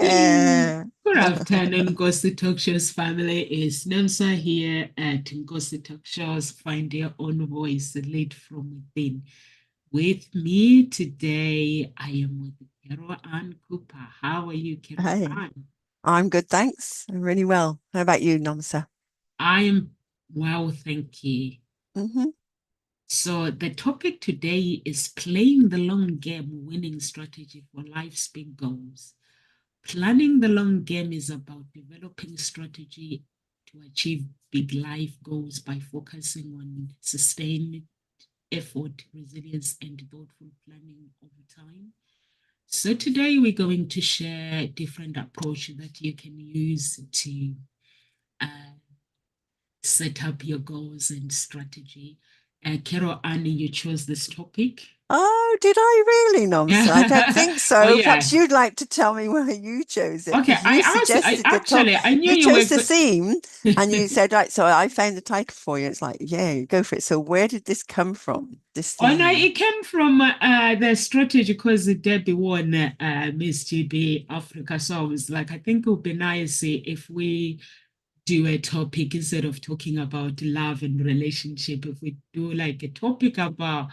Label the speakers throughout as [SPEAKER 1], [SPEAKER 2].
[SPEAKER 1] Yeah.
[SPEAKER 2] Good afternoon, Ngozi Talk Shows family. It's Nemsa here at Ngozi Talk Shows. Find your own voice, lead from within. With me today, I am with Carol Ann Cooper. How are you, Carol
[SPEAKER 1] Hey,
[SPEAKER 2] Ann?
[SPEAKER 1] I'm good, thanks. I'm really well. How about you, Nomsa?
[SPEAKER 2] I am well, thank you.
[SPEAKER 1] Hmm.
[SPEAKER 2] So, the topic today is playing the long game, winning strategy for life's big goals. Planning the long game is about developing strategy to achieve big life goals by focusing on sustained effort, resilience, and thoughtful planning over time. So today we're going to share different approaches that you can use to uh, set up your goals and strategy. Carol Annie, you chose this topic.
[SPEAKER 1] Oh, did I really, Nomsa? I don't think
[SPEAKER 2] Oh
[SPEAKER 1] so.
[SPEAKER 2] yeah.
[SPEAKER 1] Perhaps you'd like to tell me why you chose it
[SPEAKER 2] Okay.
[SPEAKER 1] because you
[SPEAKER 2] I
[SPEAKER 1] suggested the top.
[SPEAKER 2] actually I knew
[SPEAKER 1] You
[SPEAKER 2] you
[SPEAKER 1] chose
[SPEAKER 2] were
[SPEAKER 1] the
[SPEAKER 2] good.
[SPEAKER 1] theme and you said, right, so I found the title for you. It's like, yeah, go for it. So where did this come from, this
[SPEAKER 2] Oh no,
[SPEAKER 1] theme?
[SPEAKER 2] it came from the strategy because Debbie won Miss GB Africa. So I was like, I think it would be nice if we do a topic instead of talking about love and relationship. If we do like a topic about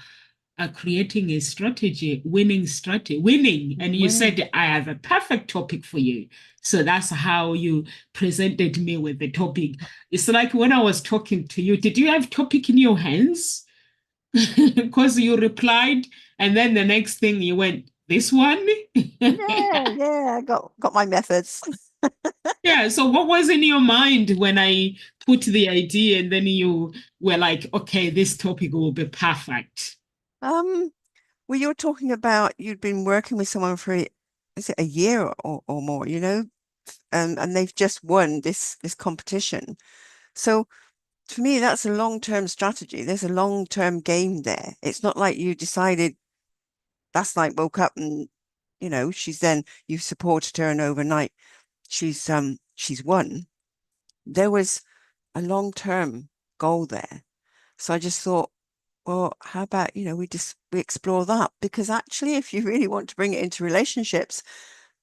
[SPEAKER 2] creating a strategy, winning strategy, winning. And you
[SPEAKER 1] Winning.
[SPEAKER 2] said, I have a perfect topic for you. So that's how you presented me with the topic. It's like when I was talking to you, did you have topic in your hands? Because you replied, and then the next thing you went, this one?
[SPEAKER 1] Yeah, yeah, I got my methods.
[SPEAKER 2] Yeah, so what was in your mind when I put the idea and then you were like, okay, this topic will be perfect?
[SPEAKER 1] Um, well, you were talking about you'd been working with someone for, is it a year or more, and they've just won this competition. So for me, that's a long-term strategy. There's a long-term game there. It's not like you decided last night, woke up and, you've supported her and overnight she's won. There was a long-term goal there. So I just thought, well, how about, we explore that because actually, if you really want to bring it into relationships,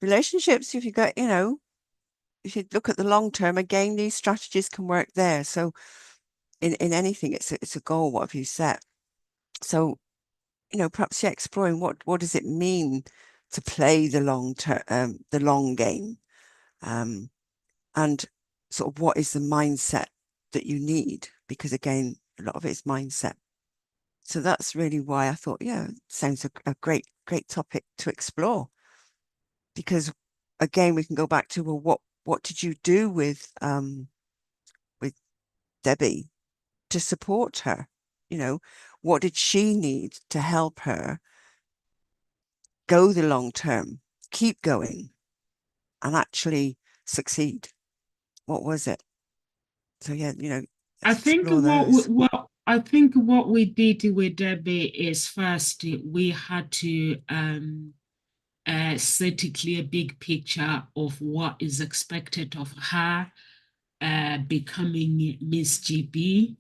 [SPEAKER 1] if you got, if you look at the long term, again, these strategies can work there. So in anything, it's a goal. What have you set? So, perhaps you're exploring what does it mean to play the long term, the long game, um, and sort of what is the mindset that you need? Because again, a lot of it is mindset. So that's really why I thought, yeah, sounds a great topic to explore. Because again, we can go back to, well, what did you do with Debbie to support her? You know, what did she need to help her go the long term, keep going, and actually succeed? What was it? So yeah,
[SPEAKER 2] I
[SPEAKER 1] let's
[SPEAKER 2] think
[SPEAKER 1] explore those.
[SPEAKER 2] what we did with Debbie is first we had to set a clear big picture of what is expected of her becoming Miss GB,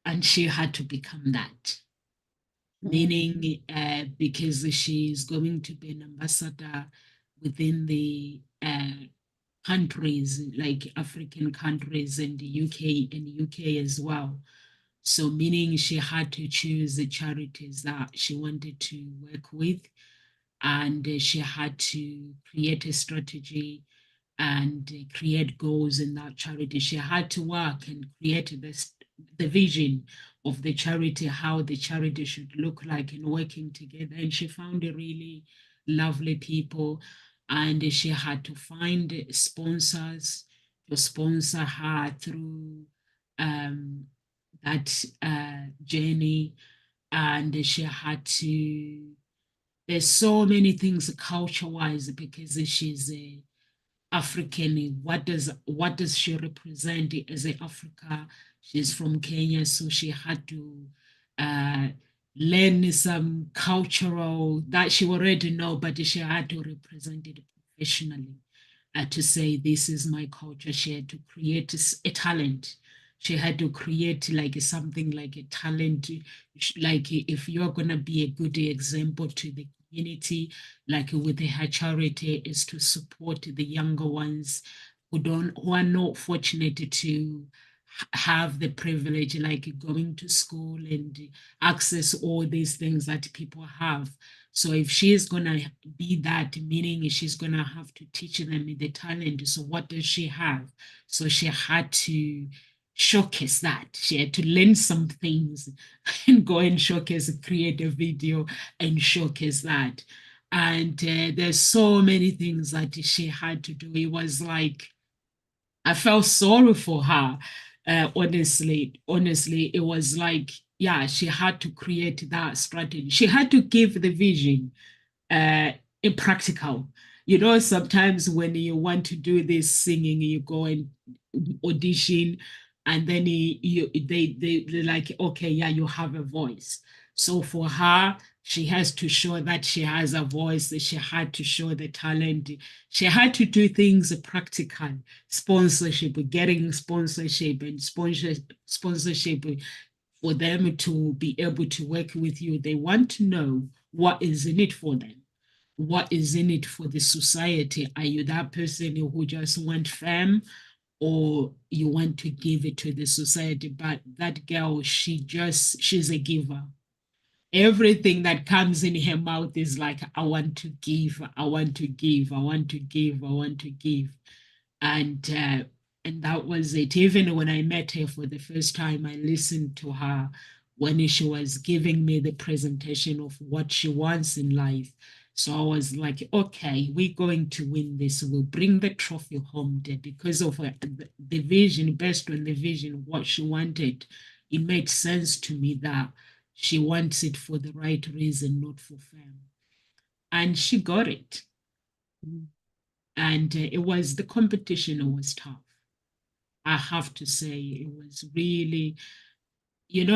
[SPEAKER 2] and she had to become that.
[SPEAKER 1] Mm.
[SPEAKER 2] Meaning because she is going to be an ambassador within the countries like African countries and the UK as well. So meaning she had to choose the charities that she wanted to work with, and she had to create a strategy and create goals in that charity. She had to work and create the vision of the charity, how the charity should look like, and working together. And she found a really lovely people, and she had to find sponsors to sponsor her through um, that journey. And she had to, there's so many things culture wise because she's a African. What does she represent as a Africa? She's from Kenya, so she had to uh, learn some cultural that she already know, but she had to represent it professionally. To say this is my culture, she had to create a talent. She had to create like something like a talent, like if you're gonna be a good example to the community, like with her charity, is to support the younger ones who are not fortunate to have the privilege, like going to school and access all these things that people have. So if she is gonna be that, meaning she's gonna have to teach them the talent. So what does she have? So she had to showcase that. She had to learn some things and go and showcase, create a video and showcase that. And there's so many things that she had to do. It was like I felt sorry for her. Honestly, it was like, yeah, she had to create that strategy. She had to give the vision impractical. You know, sometimes when you want to do this singing, you go and audition, and then they're like, okay, yeah, you have a voice. So for her, she has to show that she has a voice. That she had to show the talent. She had to do things practical, sponsorship, getting sponsorship and sponsorship for them to be able to work with you. They want to know what is in it for them, what is in it for the society. Are you that person who just want fame, or you want to give it to the society? But that girl, she's a giver. Everything that comes in her mouth is like, I want to give, I want to give, I want to give, I want to give. And that was it. Even when I met her for the first time, I listened to her when she was giving me the presentation of what she wants in life. So I was like, okay, we're going to win this. We'll bring the trophy home there because of the vision, based on the vision, what she wanted. It made sense to me that she wants it for the right reason, not for fame. And she got it.
[SPEAKER 1] Mm.
[SPEAKER 2] And it was the competition was tough. I have to say, it was really,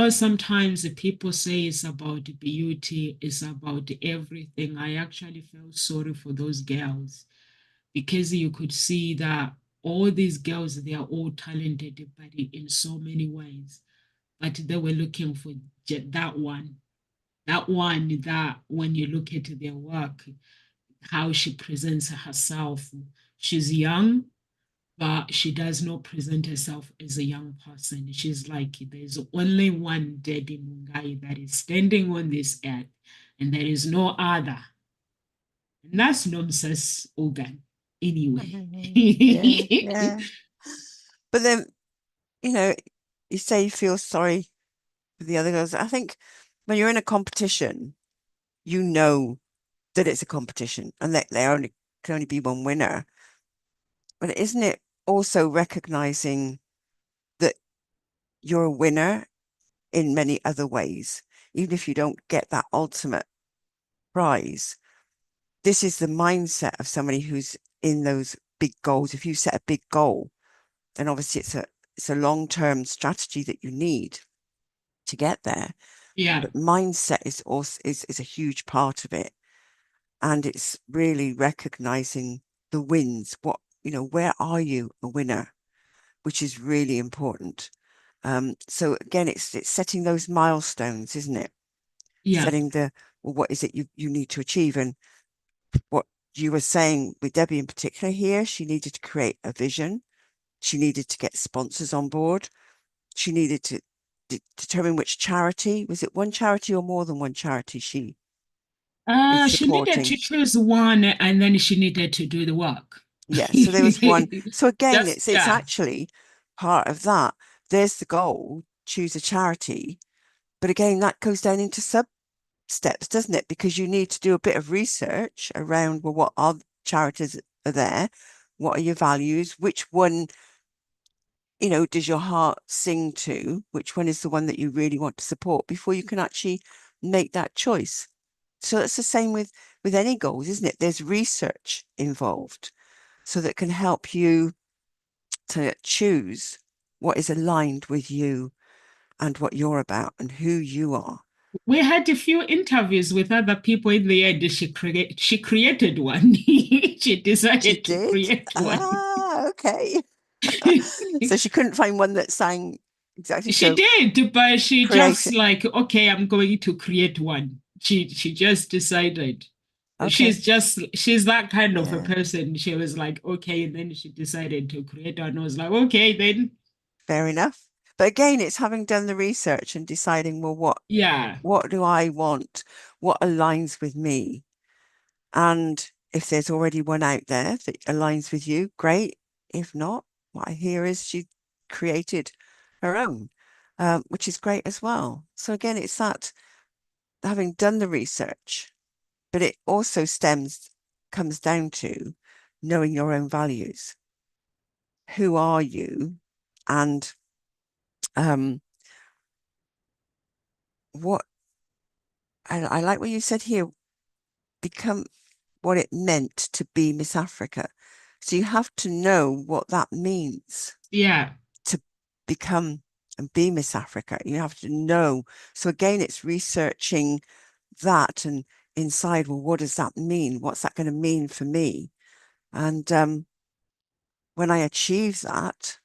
[SPEAKER 2] sometimes the people say it's about beauty, it's about everything. I actually felt sorry for those girls because you could see that all these girls, they are all talented, but in so many ways. But they were looking for that one that when you look at their work, how she presents herself, she's young, but she does not present herself as a young person. She's like, there's only one Debbie Mungai that is standing on this earth, and there is no other. And that's Nomsa's organ, anyway.
[SPEAKER 1] Yeah, yeah. But then, you know, you say you feel sorry for the other girls. I think when you're in a competition, you know that it's a competition and that there only can only be one winner. But isn't it also recognizing that you're a winner in many other ways, even if you don't get that ultimate prize? This is the mindset of somebody who's in those big goals. If you set a big goal, then obviously it's a long-term strategy that you need to get there.
[SPEAKER 2] Yeah,
[SPEAKER 1] But mindset is also is a huge part of it. And it's really recognizing the wins. Where are you a winner? Which is really important. So again, it's setting those milestones, isn't it?
[SPEAKER 2] yeah.
[SPEAKER 1] Setting what is it you need to achieve? And what you were saying with Debbie in particular here, she needed to create a vision. She needed to get sponsors on board. She needed to determine which charity. Was it one charity or more than one charity she is
[SPEAKER 2] She needed to
[SPEAKER 1] supporting?
[SPEAKER 2] choose one, and then she needed to do the work.
[SPEAKER 1] Yeah, so there was one. So again,
[SPEAKER 2] Just,
[SPEAKER 1] it's
[SPEAKER 2] yeah,
[SPEAKER 1] actually part of that. There's the goal, choose a charity. But again, that goes down into sub steps, doesn't it? Because you need to do a bit of research around, well, what are charities are there? What are your values? Which one, does your heart sing to? Which one is the one that you really want to support before you can actually make that choice? So it's the same with any goals, isn't it? There's research involved so that can help you to choose what is aligned with you and what you're about and who you are.
[SPEAKER 2] we had a few interviews with other people. In the end, she created one. She
[SPEAKER 1] She
[SPEAKER 2] decided to
[SPEAKER 1] did?
[SPEAKER 2] create one.
[SPEAKER 1] Ah, okay. So she couldn't find one that sang exactly,
[SPEAKER 2] She
[SPEAKER 1] so
[SPEAKER 2] did, but she
[SPEAKER 1] create
[SPEAKER 2] just
[SPEAKER 1] it.
[SPEAKER 2] like, okay, I'm going to create one. She just decided.
[SPEAKER 1] Okay.
[SPEAKER 2] She's that kind of a
[SPEAKER 1] Yeah.
[SPEAKER 2] person. She was like, okay, and then she decided to create one. I was like, okay, then
[SPEAKER 1] Fair enough. But again, it's having done the research and deciding, well,
[SPEAKER 2] yeah,
[SPEAKER 1] what do I want? What aligns with me? And if there's already one out there that aligns with you, great. If not, what I hear is she created her own, which is great as well. So again, it's that having done the research, but it also comes down to knowing your own values. Who are you? And um, what I like what you said here, become what it meant to be Miss Africa. So you have to know what that means
[SPEAKER 2] yeah,
[SPEAKER 1] to become and be Miss Africa. You have to know. So again, it's researching that and inside, well, what does that mean? What's that going to mean for me? And when I achieve that,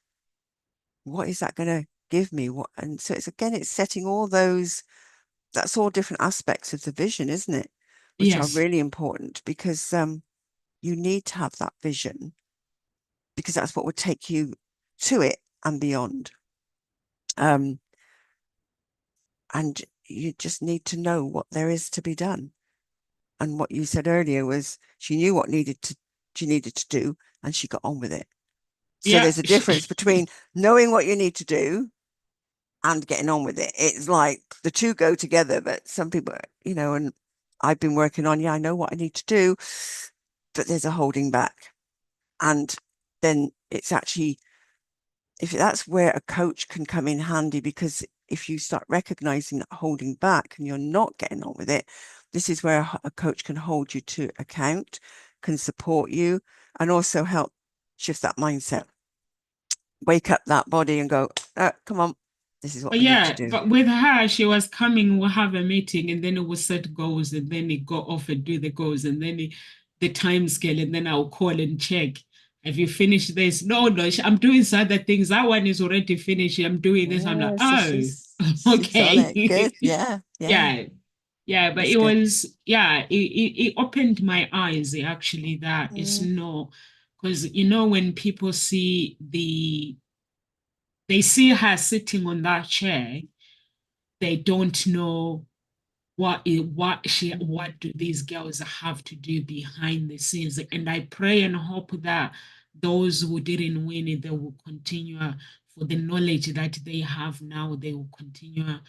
[SPEAKER 1] what is that going to give me? What? And so it's again, it's setting all those, that's all different aspects of the vision, isn't it? Which are
[SPEAKER 2] yes,
[SPEAKER 1] really important because you need to have that vision because that's what would take you to it and beyond. Um, and you just need to know what there is to be done. And what you said earlier was she knew what she needed to do and she got on with it. So
[SPEAKER 2] yeah,
[SPEAKER 1] there's a difference between knowing what you need to do and getting on with it. It's like the two go together, but some people, and I've been working on, I know what I need to do, but there's a holding back. And then it's actually, if that's where a coach can come in handy, because if you start recognizing that holding back and you're not getting on with it, this is where a coach can hold you to account, can support you, and also help shift that mindset, wake up that body and go, come on, this is what
[SPEAKER 2] but
[SPEAKER 1] we need to
[SPEAKER 2] yeah,
[SPEAKER 1] do.
[SPEAKER 2] but with her, she was coming, we'll have a meeting, and then it would set goals, and then it go off and do the goals, and then the time scale, and then I'll call and check. Have you finished this? No, no, I'm doing some other things. That one is already finished. I'm doing this. I'm like,
[SPEAKER 1] Yeah, so
[SPEAKER 2] oh,
[SPEAKER 1] she's on it.
[SPEAKER 2] okay.
[SPEAKER 1] Good. Yeah, yeah.
[SPEAKER 2] Yeah, yeah, but
[SPEAKER 1] That's
[SPEAKER 2] it
[SPEAKER 1] good.
[SPEAKER 2] was, yeah, it opened my eyes actually that it's
[SPEAKER 1] Mm,
[SPEAKER 2] no, because when people see they see her sitting on that chair, they don't know what do these girls have to do behind the scenes. And I pray and hope that those who didn't win it, they will continue for the knowledge that they have now, they will continue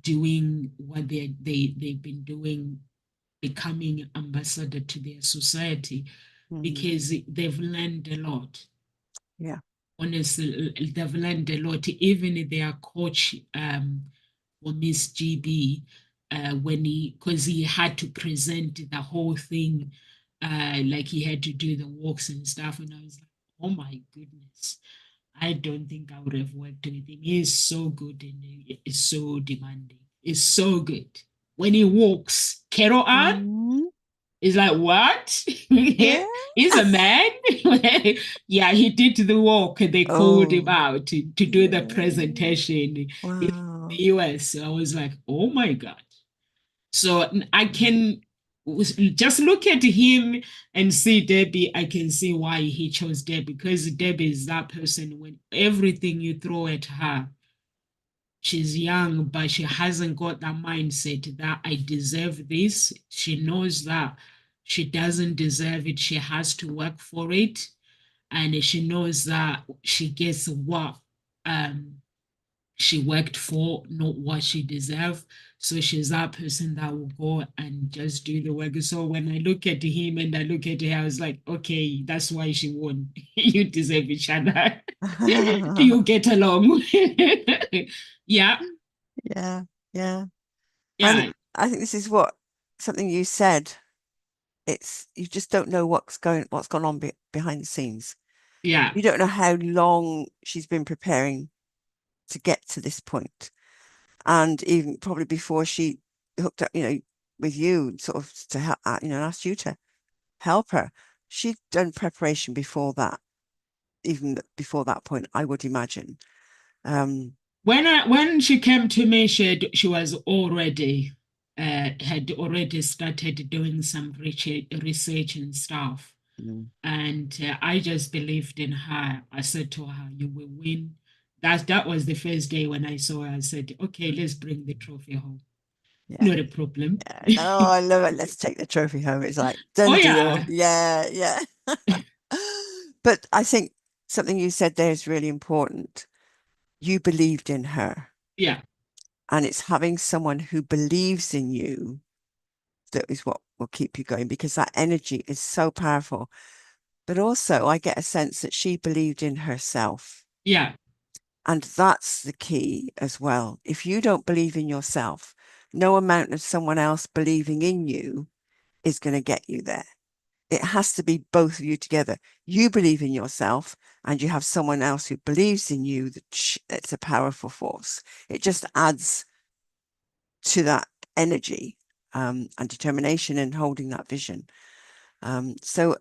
[SPEAKER 2] doing what they've been doing, becoming ambassador to their society,
[SPEAKER 1] mm,
[SPEAKER 2] because they've learned a lot.
[SPEAKER 1] yeah.
[SPEAKER 2] Honestly, they've learned a lot. Even their coach for Miss GB, when because he had to present the whole thing, like he had to do the walks and stuff, and I was like, oh my goodness, I don't think I would have worked with him. He is so good and he is so demanding. It's so good. When he walks, Carol Ann,
[SPEAKER 1] Mm,
[SPEAKER 2] it's like, what?
[SPEAKER 1] yeah.
[SPEAKER 2] He's a man? Yeah, he did the walk. They called him
[SPEAKER 1] Oh,
[SPEAKER 2] out to do the
[SPEAKER 1] yeah.
[SPEAKER 2] presentation in the
[SPEAKER 1] Wow.
[SPEAKER 2] US. So I was like, oh my God. So I
[SPEAKER 1] Mm.
[SPEAKER 2] can just look at him and see Debbie. I can see why he chose Debbie, because Debbie is that person when everything you throw at her, she's young, but she hasn't got that mindset that I deserve this. She knows that she doesn't deserve it. She has to work for it. And she knows that she gets what um, she worked for, not what she deserved. So she's that person that will go and just do the work. So when I look at him and I look at her, I was like, okay, that's why she won. You deserve each other. You get along. Yeah,
[SPEAKER 1] Yeah, yeah. And
[SPEAKER 2] yeah,
[SPEAKER 1] I think this is something you said. It's you just don't know what's gone on behind the scenes.
[SPEAKER 2] yeah.
[SPEAKER 1] You don't know how long she's been preparing to get to this point. And even probably before she hooked up, with you, sort of to help, asked you to help her. She'd done preparation before that, even before that point, I would imagine. Um,
[SPEAKER 2] When she came to me, she was all ready. had already started doing some research and stuff.
[SPEAKER 1] Mm.
[SPEAKER 2] And I just believed in her. I said to her, "You will win." That was the first day when I saw her. I said, "Okay, let's bring the trophy home.
[SPEAKER 1] Yeah.
[SPEAKER 2] Not a problem."
[SPEAKER 1] Yeah. No, I love it. Let's take the trophy home. It's like
[SPEAKER 2] Oh
[SPEAKER 1] done deal.
[SPEAKER 2] yeah,
[SPEAKER 1] Yeah, yeah. But I think something you said there is really important. You believed in her,
[SPEAKER 2] yeah,
[SPEAKER 1] and it's having someone who believes in you that is what will keep you going because that energy is so powerful. But also, I get a sense that she believed in herself.
[SPEAKER 2] yeah,
[SPEAKER 1] And that's the key as well. If you don't believe in yourself, no amount of someone else believing in you is going to get you there. It has to be both of you together. You believe in yourself and you have someone else who believes in you. It's a powerful force. It just adds to that energy and determination and holding that vision. So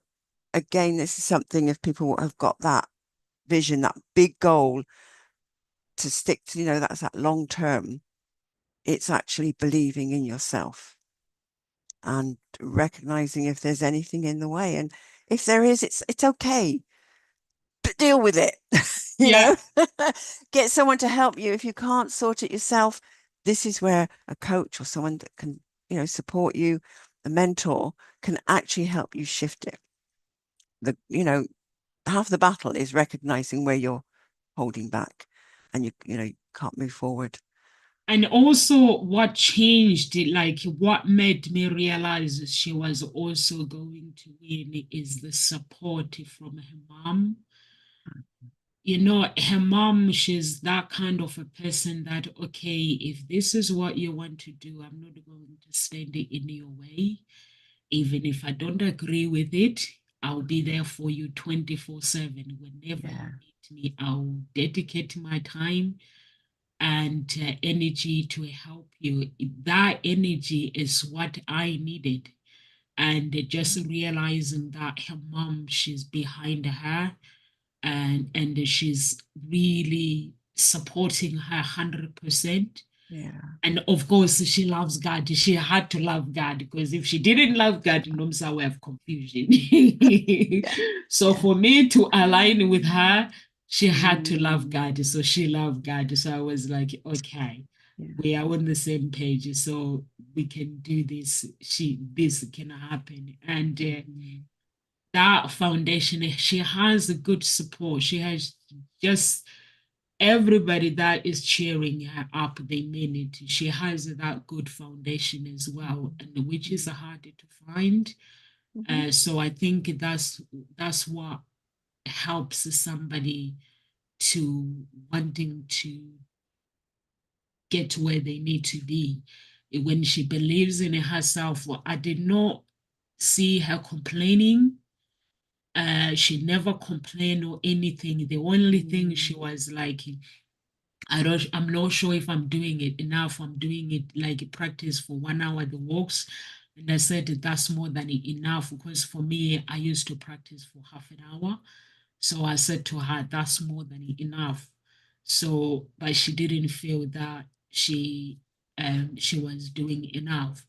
[SPEAKER 1] again, this is something if people have got that vision, that big goal to stick to, that's that long term. It's actually believing in yourself and recognizing if there's anything in the way. And if there is, it's okay. But deal with it. you
[SPEAKER 2] yeah.
[SPEAKER 1] know, get someone to help you. If you can't sort it yourself, this is where a coach or someone that can, support you, a mentor can actually help you shift it. Half the battle is recognizing where you're holding back and you can't move forward.
[SPEAKER 2] And also, what changed, like what made me realize she was also going to win, is the support from her mom. Her mom, she's that kind of a person that, okay, if this is what you want to do, I'm not going to stand in your way. Even if I don't agree with it, I'll be there for you 24/7. Whenever you
[SPEAKER 1] Yeah.
[SPEAKER 2] need me, I'll dedicate my time and energy to help you. That energy is what I needed. And just realizing that her mom, she's behind her, and she's really supporting her 100%.
[SPEAKER 1] Yeah.
[SPEAKER 2] And of course, she loves God. She had to love God, because if she didn't love God, Nomsa will have confusion.
[SPEAKER 1] Yeah.
[SPEAKER 2] So
[SPEAKER 1] Yeah.
[SPEAKER 2] for me to align with her, she had to love God. So she loved God. So I was like, okay,
[SPEAKER 1] Yeah.
[SPEAKER 2] we are on the same page. So we can do this. This can happen. And that foundation, she has a good support. She has just everybody that is cheering her up. They mean it. She has that good foundation as well, and which is harder to find.
[SPEAKER 1] Mhm.
[SPEAKER 2] So I think that's what helps somebody to wanting to get to where they need to be. When she believes in herself, well, I did not see her complaining. She never complained or anything. The only thing she was like, I'm not sure if I'm doing it enough. I'm doing it like practice for 1 hour, the walks. And I said that's more than enough, because for me, I used to practice for half an hour. So I said to her, that's more than enough. So, but she didn't feel that she was doing enough.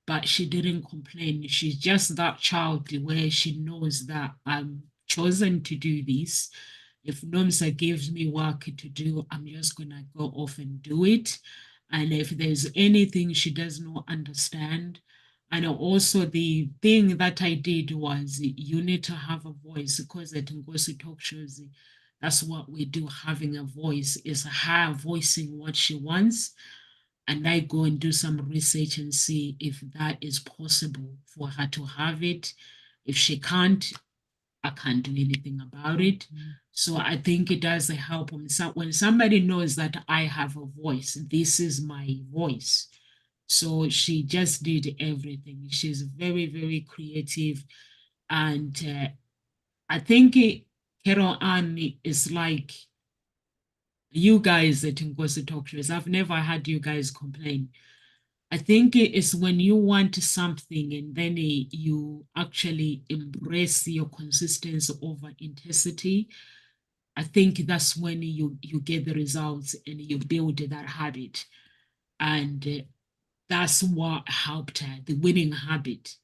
[SPEAKER 2] But she didn't complain. She's just that child where she knows that I'm chosen to do this. If NOMSA gives me work to do, I'm just gonna go off and do it. And if there's anything she does not understand, and also the thing that I did was, you need to have a voice, because at Ngozi Talk Shows, that's what we do. Having a voice is her voicing what she wants. And I go and do some research and see if that is possible for her to have it. If she can't, I can't do anything about it.
[SPEAKER 1] Mhm.
[SPEAKER 2] So I think it does help when somebody knows that I have a voice. This is my voice. So she just did everything. She's very, very creative. And I think Carol Ann is like you guys at Ngozi Talk Shows. I've never had you guys complain. I think it is when you want something and then you actually embrace your consistency over intensity. I think that's when you get the results and you build that habit. And that's what helped her, the winning habit.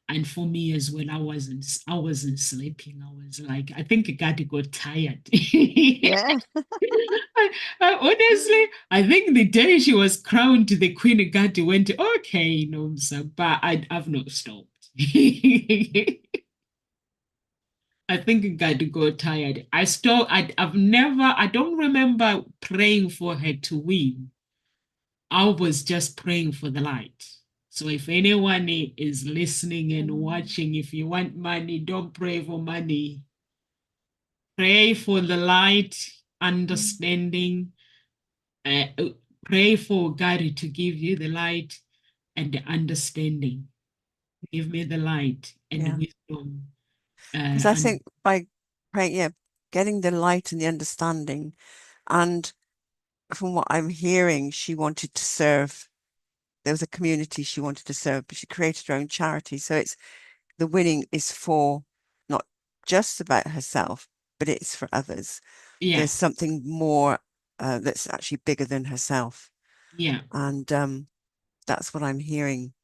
[SPEAKER 2] And for me as well, I wasn't sleeping. I was like, I think God got tired.
[SPEAKER 1] Yeah.
[SPEAKER 2] Honestly, I think the day she was crowned the queen, God went, okay, no, sir, but I've not stopped. I think God got tired. I don't remember praying for her to win. I was just praying for the light. So if anyone is listening and
[SPEAKER 1] Mm.
[SPEAKER 2] watching, if you want money, don't pray for money. Pray for the light,
[SPEAKER 1] Mm.
[SPEAKER 2] understanding. Uh, uh, Pray for God to give you the light and the understanding. Give me the light and the
[SPEAKER 1] Yeah.
[SPEAKER 2] wisdom.
[SPEAKER 1] Because I
[SPEAKER 2] And
[SPEAKER 1] think by praying, yeah, getting the light and the understanding, and from what I'm hearing, she wanted to serve. There was a community she wanted to serve, but she created her own charity. So it's the winning is for not just about herself, but it's for others.
[SPEAKER 2] yeah,
[SPEAKER 1] There's something more that's actually bigger than herself.
[SPEAKER 2] yeah.
[SPEAKER 1] And that's what I'm hearing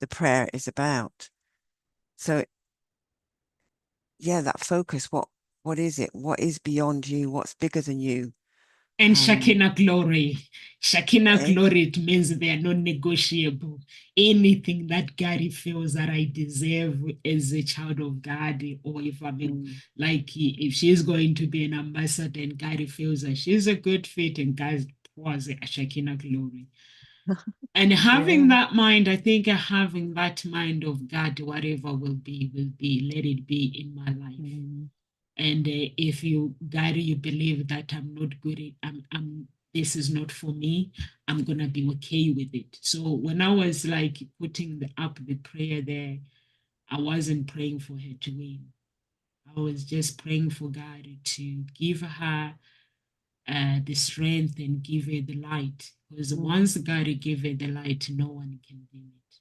[SPEAKER 1] the prayer is about. So yeah, that focus, what is it? What is beyond you? What's bigger than you?
[SPEAKER 2] And
[SPEAKER 1] Um,
[SPEAKER 2] Shekinah glory. Shekinah
[SPEAKER 1] eh?
[SPEAKER 2] glory, it means they are non-negotiable. Anything that God feels that I deserve as a child of God, or if
[SPEAKER 1] Mm.
[SPEAKER 2] like if she's going to be an ambassador and God feels that she's a good fit and God pours a Shekinah glory. And having
[SPEAKER 1] Yeah.
[SPEAKER 2] that mind, I think having that mind of God, whatever will be, let it be in my life.
[SPEAKER 1] Mm.
[SPEAKER 2] And if you Gary, you believe that I'm not good at this is not for me, I'm gonna be okay with it. So when I was like putting up the prayer there, I wasn't praying for her to win. I was just praying for God to give her the strength and give her the light, because
[SPEAKER 1] Mm.
[SPEAKER 2] once God gave her the light, no one can dim it.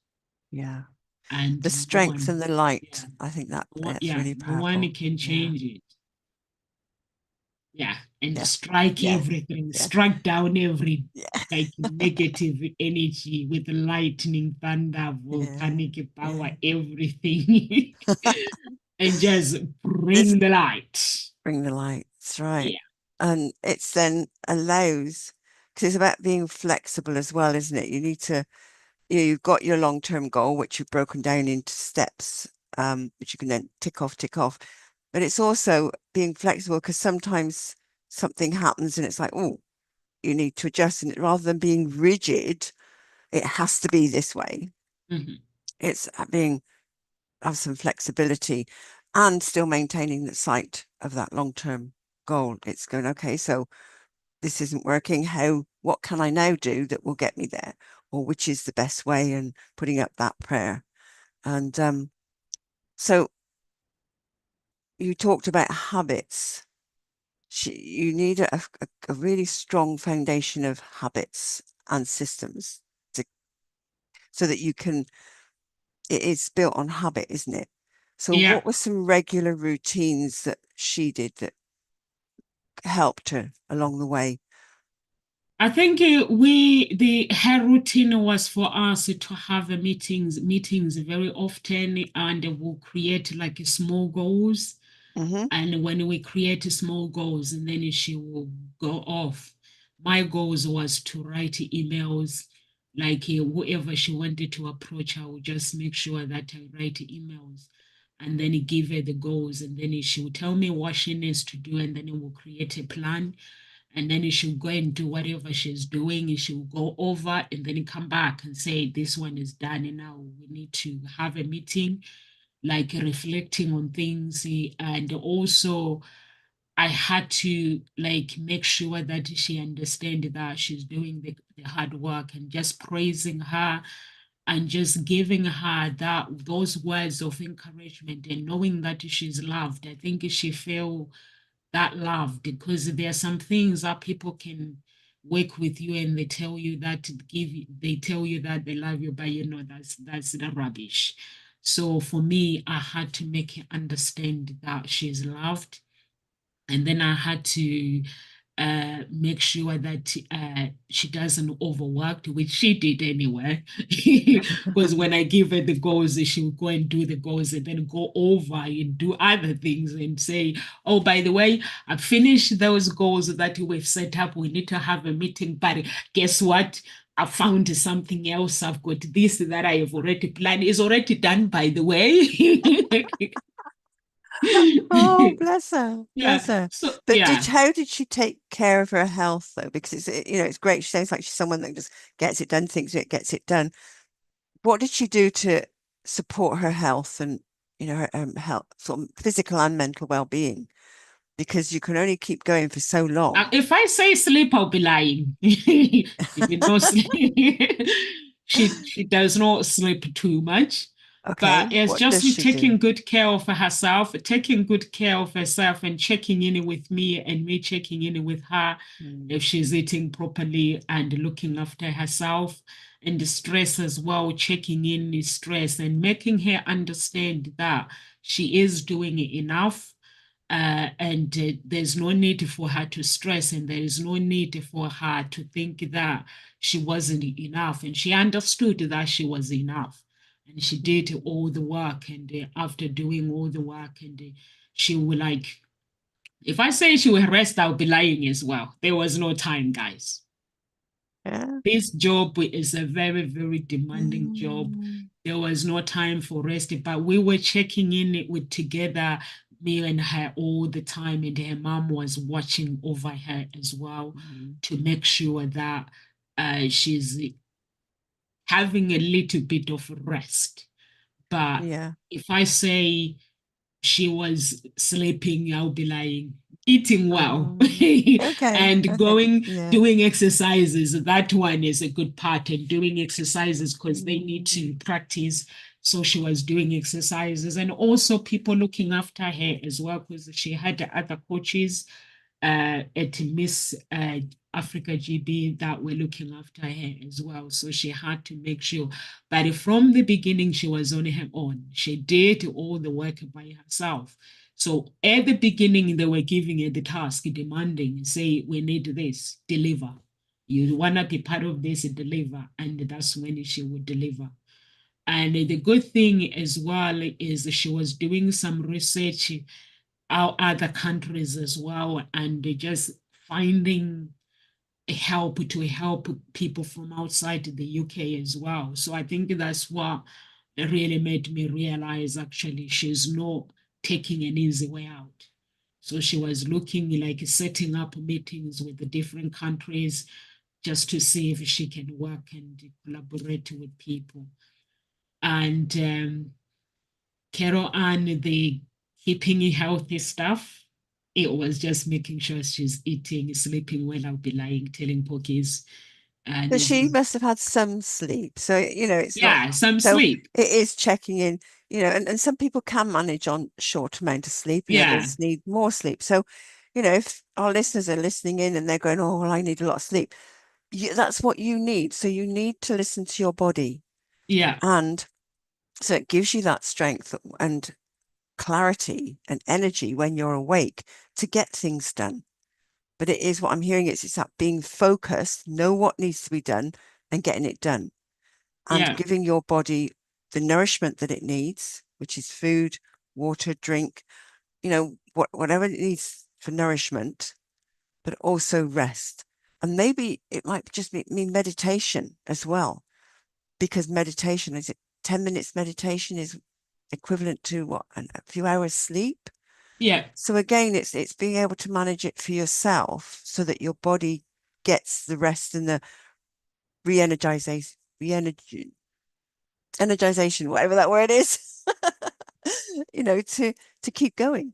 [SPEAKER 1] Yeah. The
[SPEAKER 2] And no
[SPEAKER 1] strength
[SPEAKER 2] one,
[SPEAKER 1] and the
[SPEAKER 2] yeah,
[SPEAKER 1] light. I think that
[SPEAKER 2] no one,
[SPEAKER 1] that's
[SPEAKER 2] yeah,
[SPEAKER 1] really
[SPEAKER 2] no one
[SPEAKER 1] powerful.
[SPEAKER 2] can
[SPEAKER 1] Yeah.
[SPEAKER 2] change it. Yeah, and
[SPEAKER 1] Yeah.
[SPEAKER 2] strike
[SPEAKER 1] Yes.
[SPEAKER 2] everything,
[SPEAKER 1] Yes.
[SPEAKER 2] strike down every
[SPEAKER 1] Yeah.
[SPEAKER 2] like negative energy with lightning, thunder,
[SPEAKER 1] Yeah.
[SPEAKER 2] volcanic power,
[SPEAKER 1] Yeah.
[SPEAKER 2] everything, and just
[SPEAKER 1] This
[SPEAKER 2] bring the light.
[SPEAKER 1] bring the light. That's right.
[SPEAKER 2] Yeah,
[SPEAKER 1] And it's then allows because it's about being flexible as well, isn't it? You need to you've got your long-term goal, which you've broken down into steps, which you can then tick off. But it's also being flexible because sometimes something happens and it's like, oh, you need to adjust. And rather than being rigid, it has to be this way.
[SPEAKER 2] mhm.
[SPEAKER 1] It's being have some flexibility and still maintaining the sight of that long-term goal. It's going, okay, so this isn't working. What can I now do that will get me there? Or which is the best way? And putting up that prayer. And so you talked about habits. You need a really strong foundation of habits and systems to, so that you can, it is built on habit, isn't it? So
[SPEAKER 2] Yeah.
[SPEAKER 1] what were some regular routines that she did that helped her along the way?
[SPEAKER 2] I think the her routine was for us to have meetings very often, and we'll create like small goals.
[SPEAKER 1] Mm-hmm.
[SPEAKER 2] And when we create small goals, and then she will go off. My goals was to write emails, like whoever she wanted to approach, I would just make sure that I write emails and then give her the goals. And then she will tell me what she needs to do, and then it will create a plan. And then she'll go and do whatever she's doing. And she'll go over and then come back and say, this one is done. And now we need to have a meeting, like reflecting on things. And also I had to like make sure that she understand that she's doing the hard work, and just praising her and just giving her those words of encouragement and knowing that she's loved. I think she feel that love, because there are some things that people can work with you and they tell you that they tell you that they love you, but that's the rubbish. So for me, I had to make her understand that she's loved, and then I had to make sure that she doesn't overwork, which she did anyway. Because when I give her the goals, she will go and do the goals and then go over and do other things and say, oh, by the way, I've finished those goals that we've set up. We need to have a meeting, but guess what? I found something else. I've got this that I have already planned. It's already done, by the way.
[SPEAKER 1] Oh, bless her,
[SPEAKER 2] Yeah.
[SPEAKER 1] bless her.
[SPEAKER 2] So
[SPEAKER 1] But
[SPEAKER 2] yeah.
[SPEAKER 1] how did she take care of her health though? Because it's great. She sounds like she's someone that just gets it done, thinks it gets it done. What did she do to support her health and, her health, sort of physical and mental well-being? Because you can only keep going for so long.
[SPEAKER 2] If I say sleep, I'll be lying. Even though sleep, she does not sleep too much, but
[SPEAKER 1] Okay,
[SPEAKER 2] it's
[SPEAKER 1] what
[SPEAKER 2] just
[SPEAKER 1] does she
[SPEAKER 2] taking
[SPEAKER 1] do?
[SPEAKER 2] good care of herself, taking good care of herself, and checking in with me and me checking in with her
[SPEAKER 1] Mm,
[SPEAKER 2] if she's eating properly and looking after herself. And the stress as well, checking in the stress and making her understand that she is doing enough, and there's no need for her to stress, and there is no need for her to think that she wasn't enough. And she understood that she was enough. And she did
[SPEAKER 1] mm.
[SPEAKER 2] all the work. And after doing all the work, and she will like, if I say she will rest, I'll be lying as well. There was no time, guys.
[SPEAKER 1] Yeah.
[SPEAKER 2] This job is a very, very demanding job.
[SPEAKER 1] Mm,
[SPEAKER 2] There was no time for rest, but we were checking in with together, me and her all the time, and her mom was watching over her as well
[SPEAKER 1] mm.
[SPEAKER 2] to make sure that she's having a little bit of rest. But
[SPEAKER 1] Yeah.
[SPEAKER 2] if I say she was sleeping, I'll be lying. Eating well
[SPEAKER 1] Okay.
[SPEAKER 2] and
[SPEAKER 1] Okay.
[SPEAKER 2] going,
[SPEAKER 1] Yeah.
[SPEAKER 2] doing exercises. That one is a good part, and doing exercises because they need
[SPEAKER 1] Mm,
[SPEAKER 2] to practice. So she was doing exercises, and also people looking after her as well, because she had other coaches at Miss Africa GB that were looking after her as well. So she had to make sure. But from the beginning, she was on her own. She did all the work by herself. So at the beginning, they were giving her the task, demanding, say, we need this, deliver. You want to be part of this, deliver. And that's when she would deliver. And the good thing as well is she was doing some research our other countries as well, and just finding help to help people from outside the UK as well. So I think that's what really made me realize actually she's not taking an easy way out. So she was looking like setting up meetings with the different countries just to see if she can work and collaborate with people. And Carol Ann, the keeping healthy stuff, it was just making sure she's eating, sleeping well. I'll be lying, telling Pockies.
[SPEAKER 1] But
[SPEAKER 2] There's
[SPEAKER 1] she
[SPEAKER 2] no,
[SPEAKER 1] must have had some sleep. So, it's not,
[SPEAKER 2] yeah, some
[SPEAKER 1] so
[SPEAKER 2] sleep.
[SPEAKER 1] it is checking in, and some people can manage on short amount of sleep and
[SPEAKER 2] Yeah,
[SPEAKER 1] others need more sleep. So, if our listeners are listening in and they're going, oh, well, I need a lot of sleep, that's what you need. So you need to listen to your body.
[SPEAKER 2] yeah,
[SPEAKER 1] And so it gives you that strength and clarity and energy when you're awake to get things done. But it is what I'm hearing, it's that being focused, know what needs to be done and getting it done and
[SPEAKER 2] yeah,
[SPEAKER 1] giving your body the nourishment that it needs, which is food, water, drink, whatever it needs for nourishment, but also rest. And maybe it might just mean meditation as well, because meditation is it 10 minutes meditation is equivalent to what, a few hours sleep.
[SPEAKER 2] yeah,
[SPEAKER 1] So again, it's being able to manage it for yourself so that your body gets the rest and the re-energization, energization, whatever that word is, to keep going.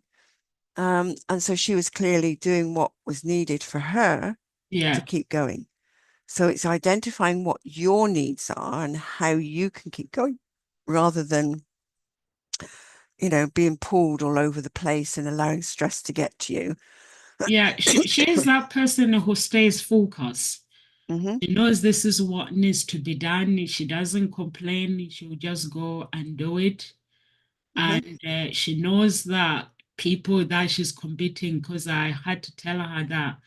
[SPEAKER 1] And so she was clearly doing what was needed for her to
[SPEAKER 2] yeah,
[SPEAKER 1] keep going. So it's identifying what your needs are and how you can keep going rather than, being pulled all over the place and allowing stress to get to you.
[SPEAKER 2] yeah. She is that person who stays focused.
[SPEAKER 1] Hmm.
[SPEAKER 2] She knows this is what needs to be done. She doesn't complain. She'll just go and do it.
[SPEAKER 1] Hmm.
[SPEAKER 2] And she knows that people that she's competing, because I had to tell her that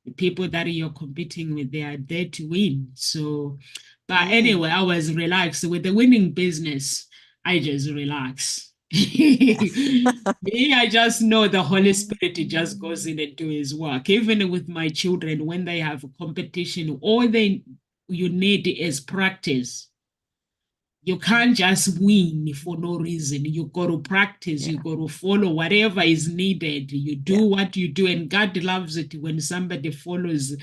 [SPEAKER 2] the people that you're competing with, they are there to win. So, but
[SPEAKER 1] Mm.
[SPEAKER 2] anyway, I was relaxed with the winning business. I just relax. Me, I just know the Holy Spirit just goes in and do his work. Even with my children, when they have a competition, all they you need is practice. You can't just win for no reason. You got to practice. You
[SPEAKER 1] Yeah.
[SPEAKER 2] got to follow whatever is needed. You do
[SPEAKER 1] Yeah.
[SPEAKER 2] what you do, and God loves it when somebody follows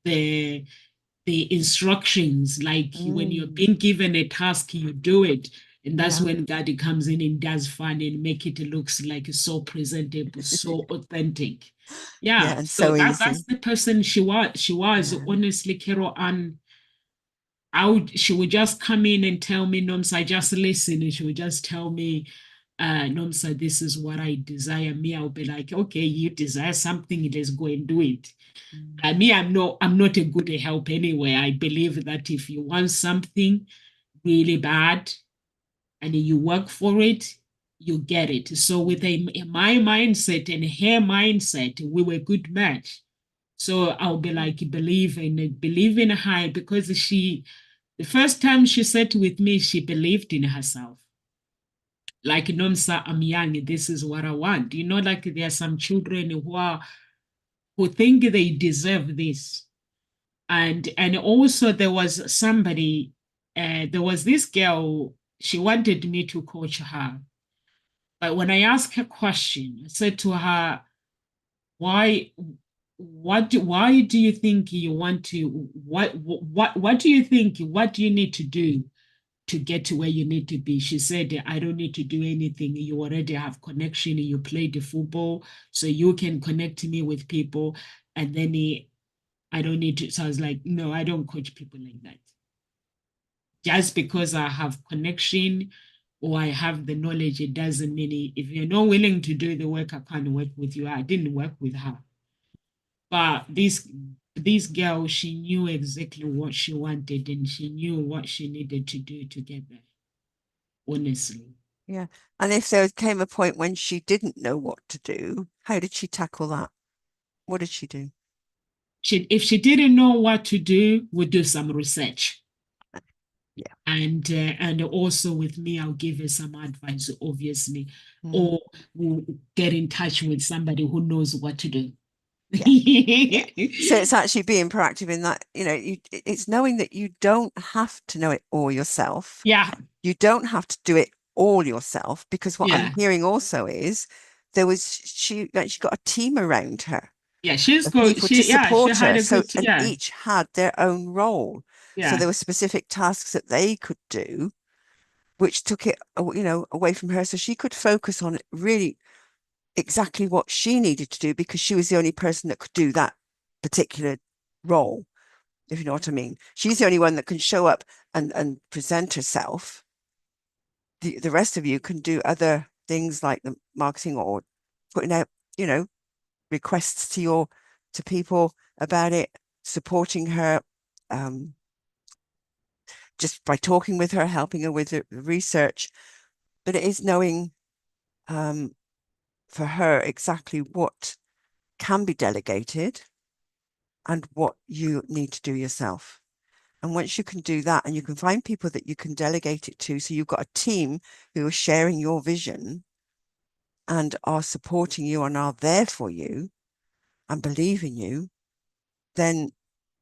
[SPEAKER 2] the the instructions. Like when you're
[SPEAKER 1] Mm.
[SPEAKER 2] being given a task, you do it. And that's
[SPEAKER 1] Yeah.
[SPEAKER 2] when God comes in and does fun and make it looks like so presentable, so authentic.
[SPEAKER 1] Yeah.
[SPEAKER 2] Yeah.
[SPEAKER 1] And
[SPEAKER 2] So
[SPEAKER 1] so
[SPEAKER 2] that's
[SPEAKER 1] easy.
[SPEAKER 2] the person she was. She was
[SPEAKER 1] Yeah.
[SPEAKER 2] honestly, Carol Ann. She would just come in and tell me, Nomsa, just listen. And she would just tell me, Nomsa, this is what I desire. Me, I'll be like, okay, you desire something, let's go and do it.
[SPEAKER 1] Mm.
[SPEAKER 2] Me, I'm not a good help anyway. I believe that if you want something really bad and you work for it, you get it. So with my mindset and her mindset, we were a good match. So I'll be like, believe in her, because the first time she sat with me, she believed in herself. Like, Nomsa, I'm young, this is what I want. Like there are some children who think they deserve this. And also there was there was this girl, she wanted me to coach her. But when I asked her a question, I said to her, why why do you think you want to what do you think, what do you need to do to get to where you need to be? She said, I don't need to do anything. You already have connection. You play the football, so you can connect me with people. And then I don't need to. So I was like, no, I don't coach people like that. Just because I have connection or I have the knowledge, it doesn't mean if you're not willing to do the work, I can't work with you. I didn't work with her. But this girl, she knew exactly what she wanted and she knew what she needed to do to get there, honestly.
[SPEAKER 1] Yeah. And if there came a point when she didn't know what to do, how did she tackle that? What did she do?
[SPEAKER 2] If she didn't know what to do, we'd do some research.
[SPEAKER 1] Yeah.
[SPEAKER 2] And also with me, I'll give her some advice, obviously,
[SPEAKER 1] Mm.
[SPEAKER 2] or we'll get in touch with somebody who knows what to do.
[SPEAKER 1] Yeah. Yeah. So it's actually being proactive in that, it's knowing that you don't have to know it all yourself.
[SPEAKER 2] Yeah,
[SPEAKER 1] You don't have to do it all yourself, because what I'm
[SPEAKER 2] yeah,
[SPEAKER 1] hearing also is she got a team around her
[SPEAKER 2] yeah. She's
[SPEAKER 1] of
[SPEAKER 2] good.
[SPEAKER 1] people to
[SPEAKER 2] She
[SPEAKER 1] support
[SPEAKER 2] had
[SPEAKER 1] her.
[SPEAKER 2] a
[SPEAKER 1] So,
[SPEAKER 2] good,
[SPEAKER 1] and
[SPEAKER 2] yeah,
[SPEAKER 1] each had their own role. So
[SPEAKER 2] yeah,
[SPEAKER 1] there were specific tasks that they could do, which took it, away from her. So she could focus on really exactly what she needed to do, because she was the only person that could do that particular role, if you know what I mean. She's the only one that can show up and present herself. The rest of you can do other things like the marketing or putting out, requests to people about it, supporting her, um, just by talking with her, helping her with the research. But it is knowing, um, for her exactly what can be delegated and what you need to do yourself. And once you can do that and you can find people that you can delegate it to, so you've got a team who are sharing your vision and are supporting you and are there for you and believe in you, then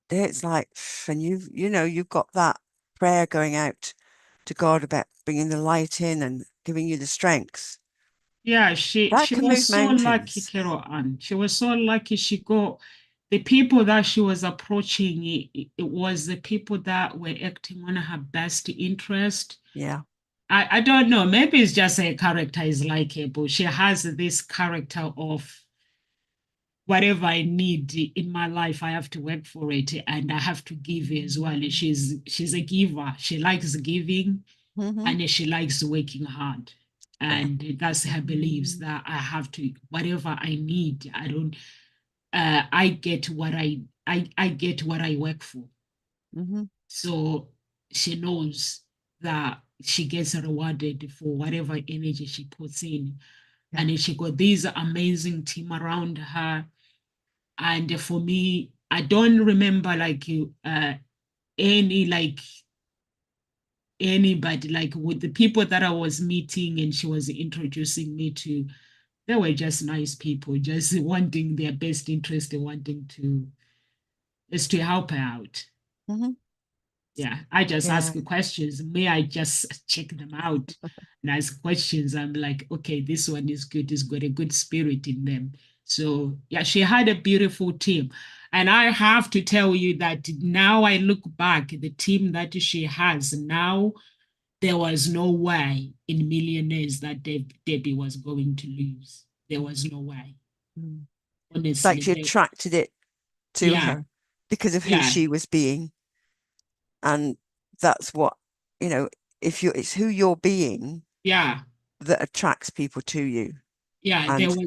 [SPEAKER 1] it's like, and you've got that prayer going out to God about bringing the light in and giving you the strength.
[SPEAKER 2] yeah.
[SPEAKER 1] That
[SPEAKER 2] She
[SPEAKER 1] can
[SPEAKER 2] was
[SPEAKER 1] move
[SPEAKER 2] so lucky,
[SPEAKER 1] mountains.
[SPEAKER 2] Carol Ann. She was so lucky. She got the people that she was approaching. It was the people that were acting on her best interest.
[SPEAKER 1] Yeah.
[SPEAKER 2] I don't know. Maybe it's just her character is likable. She has this character of whatever I need in my life, I have to work for it and I have to give as well. She's a giver. She likes giving
[SPEAKER 1] Mm-hmm.
[SPEAKER 2] and she likes working hard.
[SPEAKER 1] Yeah.
[SPEAKER 2] And that's her beliefs that I have to, whatever I need, I don't I get what I get what I work for.
[SPEAKER 1] Mm-hmm.
[SPEAKER 2] So she knows that she gets rewarded for whatever energy she puts in.
[SPEAKER 1] Yeah.
[SPEAKER 2] And she got this amazing team around her. And for me, I don't remember like any like anybody like with the people that I was meeting and she was introducing me to, they were just nice people, just wanting their best interest and wanting to just to help her out.
[SPEAKER 1] Hmm.
[SPEAKER 2] Yeah, I just
[SPEAKER 1] Yeah.
[SPEAKER 2] ask questions. May I just check them out and ask questions? I'm like, okay, this one is good. It's got a good spirit in them. So yeah, she had a beautiful team. And I have to tell you that now I look back, the team that she has now, there was no way in Millionaires that Debbie was going to lose. There was no way.
[SPEAKER 1] Mm. It's like
[SPEAKER 2] Honestly,
[SPEAKER 1] she attracted it to
[SPEAKER 2] yeah,
[SPEAKER 1] her because of who
[SPEAKER 2] yeah,
[SPEAKER 1] she was being. And that's what, you know, if you it's who you're being
[SPEAKER 2] yeah.
[SPEAKER 1] that attracts people to you.
[SPEAKER 2] There
[SPEAKER 1] And
[SPEAKER 2] was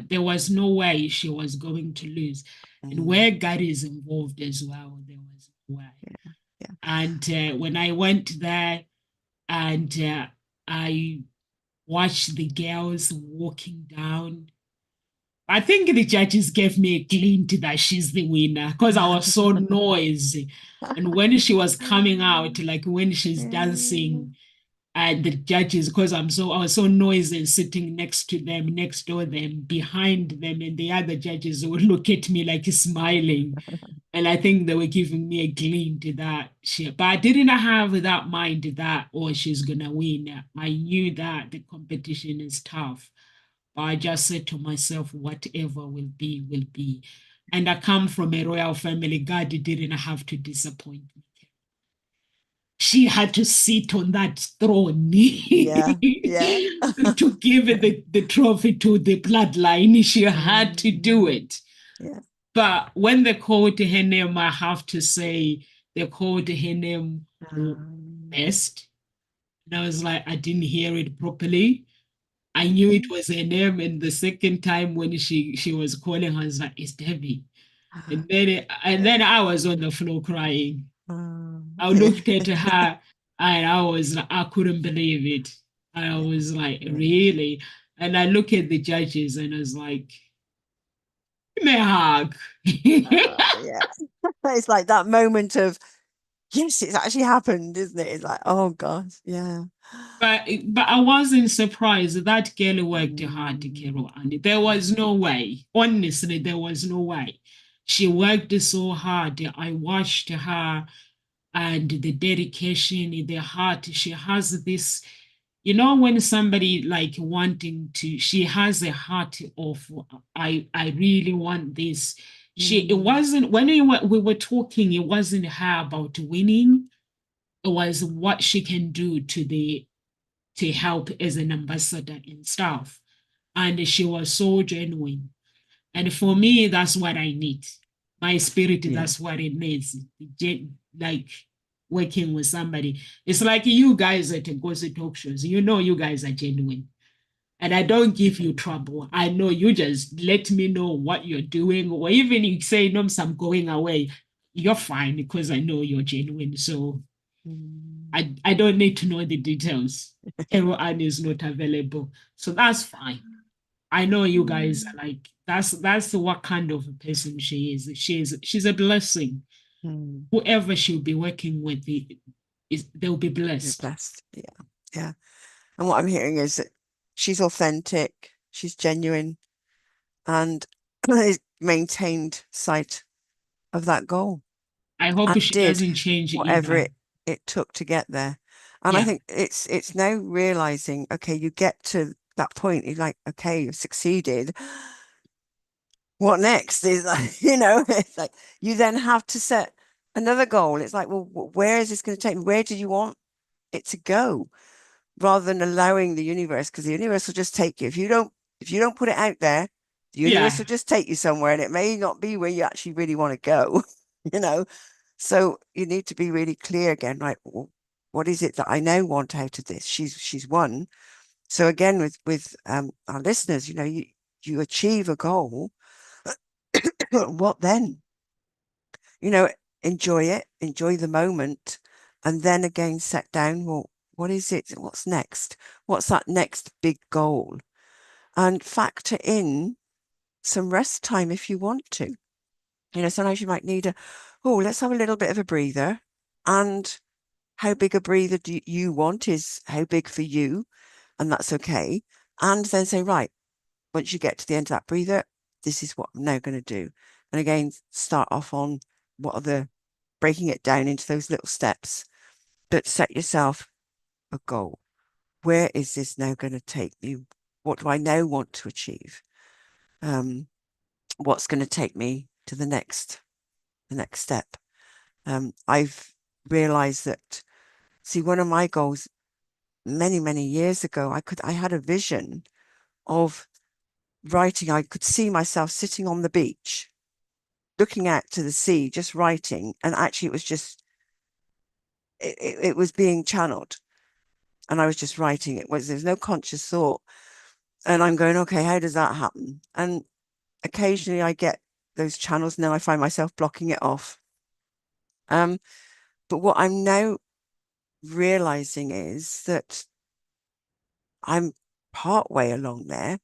[SPEAKER 2] there was no way she was going to lose. And
[SPEAKER 1] mm,
[SPEAKER 2] where God is involved as well, there was no way.
[SPEAKER 1] yeah, yeah.
[SPEAKER 2] And when I went there and I watched the girls walking down, I think the judges gave me a glint that she's the winner because I was so noisy. And when she was coming out, like when she's
[SPEAKER 1] Yeah.
[SPEAKER 2] dancing, and the judges, because I was so noisy and sitting next to them, next door them, behind them, and the other judges would look at me like smiling. And I think they were giving me a glint that she, but I didn't have that mind that, oh, she's gonna win. I knew that the competition is tough. But I just said to myself, whatever will be, will be. And I come from a royal family. God didn't have to disappoint me. She had to sit on that throne
[SPEAKER 1] Yeah, yeah.
[SPEAKER 2] to give the trophy to the bloodline. She had to do
[SPEAKER 1] Mm,
[SPEAKER 2] it.
[SPEAKER 1] yeah.
[SPEAKER 2] But when they called her name, I have to say, they called her name
[SPEAKER 1] Um,
[SPEAKER 2] best. And I was like, I didn't hear it properly. I knew it
[SPEAKER 1] mhm.
[SPEAKER 2] was her name. And the second time when she was calling her, I was like, it's Debbie. And
[SPEAKER 1] Yeah.
[SPEAKER 2] then I was on the floor crying. I
[SPEAKER 1] Yeah.
[SPEAKER 2] looked at her and I was like, I couldn't believe it. I
[SPEAKER 1] Yeah.
[SPEAKER 2] was like,
[SPEAKER 1] Yeah.
[SPEAKER 2] really? And I look at the judges and I was like, give me a hug.
[SPEAKER 1] Yeah. It's like that moment of, yes, it's actually happened, isn't it? It's like, oh gosh, yeah.
[SPEAKER 2] But I wasn't surprised that girl worked hard,
[SPEAKER 1] Mm,
[SPEAKER 2] Carol, and there was no way. Honestly, there was no way. She worked so hard. I watched her and the dedication in the heart. She has this, you know, when somebody like wanting to, she has a heart of, I really want this. It
[SPEAKER 1] mm,
[SPEAKER 2] wasn't, when we were talking, it wasn't her about winning. It was what she can do to help as an ambassador and stuff. And she was so genuine. And for
[SPEAKER 1] mm.
[SPEAKER 2] me, that's what I need. My spirit,
[SPEAKER 1] Yeah.
[SPEAKER 2] that's what it needs. Like working with somebody. It's like you guys at Gossip Talk shows. You know, you guys are genuine. And I don't give you trouble. I know you just let me know what you're doing, or even you say, no, I'm going away. You're fine because I know you're genuine. So
[SPEAKER 1] Mm.
[SPEAKER 2] I don't need to know the details. Carol Ann is not available. So that's fine. I know you guys
[SPEAKER 1] Mm.
[SPEAKER 2] are like, that's what kind of a person she is. She's a blessing.
[SPEAKER 1] Mm.
[SPEAKER 2] Whoever she'll be working with they'll be
[SPEAKER 1] You're
[SPEAKER 2] blessed.
[SPEAKER 1] blessed. Yeah. Yeah. And what I'm hearing is that she's authentic, she's genuine, and has maintained sight of that goal
[SPEAKER 2] I hope
[SPEAKER 1] and
[SPEAKER 2] she
[SPEAKER 1] did
[SPEAKER 2] doesn't change
[SPEAKER 1] whatever
[SPEAKER 2] either.
[SPEAKER 1] it took to get there. And I
[SPEAKER 2] Yeah,
[SPEAKER 1] think it's now realizing, okay, you get to that point, you're like, okay, you've succeeded. What next is like, it's like you then have to set another goal. It's like, well, where is this going to take me? Where do you want it to go? Rather than allowing the universe, because the universe will just take you. If you don't put it out there, the universe
[SPEAKER 2] yeah,
[SPEAKER 1] will just take you somewhere, and it may not be where you actually really want to go, you know. So you need to be really clear again, right? What is it that I now want out of this? She's won. So again, with our listeners, you achieve a goal. What then? You know, enjoy it, enjoy the moment, and then again set down, well, what is it? What's next? What's that next big goal? And factor in some rest time if you want to. Sometimes you might need let's have a little bit of a breather. And how big a breather do you want is how big for you, and that's okay. And then say, right, once you get to the end of that breather, this is what I'm now going to do. And again, start off on what are the breaking it down into those little steps, but set yourself a goal. Where is this now going to take me? What do I now want to achieve? What's going to take me to the next step? I've realized that, see, one of my goals many, many years ago, I had a vision of writing. I could see myself sitting on the beach, looking out to the sea, just writing. And actually it was just, it was being channeled. And I was just writing. There's no conscious thought. And I'm going, okay, how does that happen? And occasionally I get those channels, and then I find myself blocking it off. But what I'm now realizing is that I'm part way along there,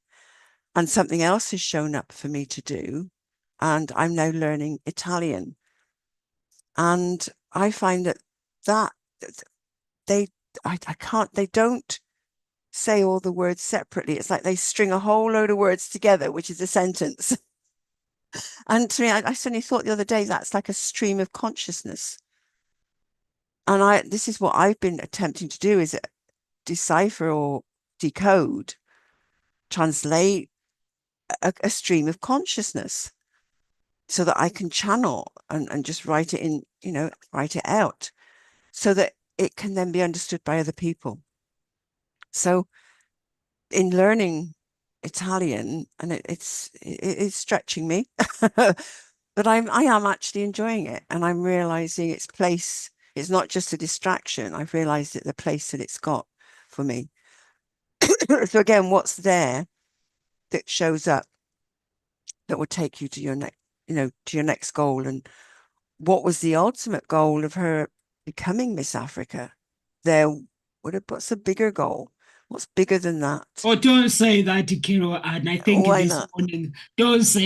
[SPEAKER 1] and something else has shown up for me to do. And I'm now learning Italian. And I find that they, I can't, they don't say all the words separately. It's like they string a whole load of words together, which is a sentence. And to me, I suddenly thought the other day, that's like a stream of consciousness. And this is what I've been attempting to do, is decipher or decode, translate a stream of consciousness so that I can channel and just write it in, write it out so that it can then be understood by other people. So in learning Italian, and it's stretching me, but I am actually enjoying it, and I'm realizing its place. It's not just a distraction. I've realized the place that it's got for me. So again, what's there that shows up that will take you to your next, to your next goal? And what was the ultimate goal of her becoming Miss Africa? What's a bigger goal? What's bigger than that?
[SPEAKER 2] Oh, don't say that, Kiro. And I think
[SPEAKER 1] Why
[SPEAKER 2] this
[SPEAKER 1] not?
[SPEAKER 2] morning, don't say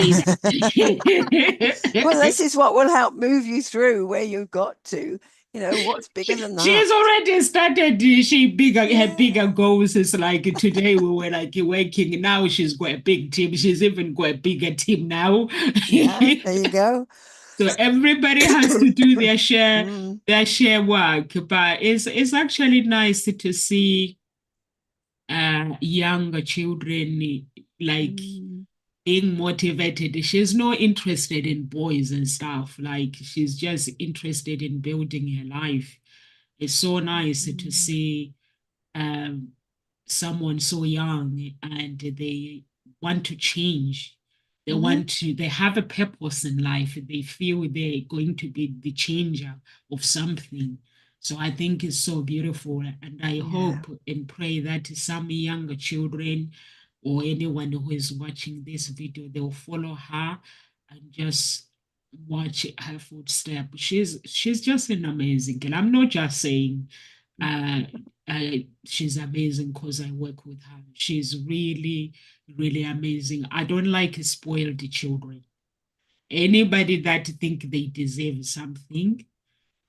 [SPEAKER 1] Well,
[SPEAKER 2] that.
[SPEAKER 1] this is what will help move you through where you got to. What's bigger than
[SPEAKER 2] She
[SPEAKER 1] that?
[SPEAKER 2] has already started. Her bigger
[SPEAKER 1] Yeah.
[SPEAKER 2] goals is like today we were like working. Now she's got a big team. She's even got a bigger team now.
[SPEAKER 1] Yeah, there you go.
[SPEAKER 2] So everybody has to do
[SPEAKER 1] Mm,
[SPEAKER 2] their share work. But it's actually nice to see younger children like
[SPEAKER 1] mm,
[SPEAKER 2] being motivated. She's not interested in boys and stuff. Like she's just interested in building her life. It's so nice to
[SPEAKER 1] mm,
[SPEAKER 2] see um, someone so young and they want to change.
[SPEAKER 1] mhm.
[SPEAKER 2] They have a purpose in life. They feel they're going to be the changer of something. So I think it's so beautiful. And I
[SPEAKER 1] Yeah.
[SPEAKER 2] hope and pray that some younger children or anyone who is watching this video, they'll follow her and just watch her footstep. She's just an amazing girl. I'm not just saying uh, she's amazing because I work with her. She's really, really amazing. I don't like spoiled children. Anybody that think they deserve something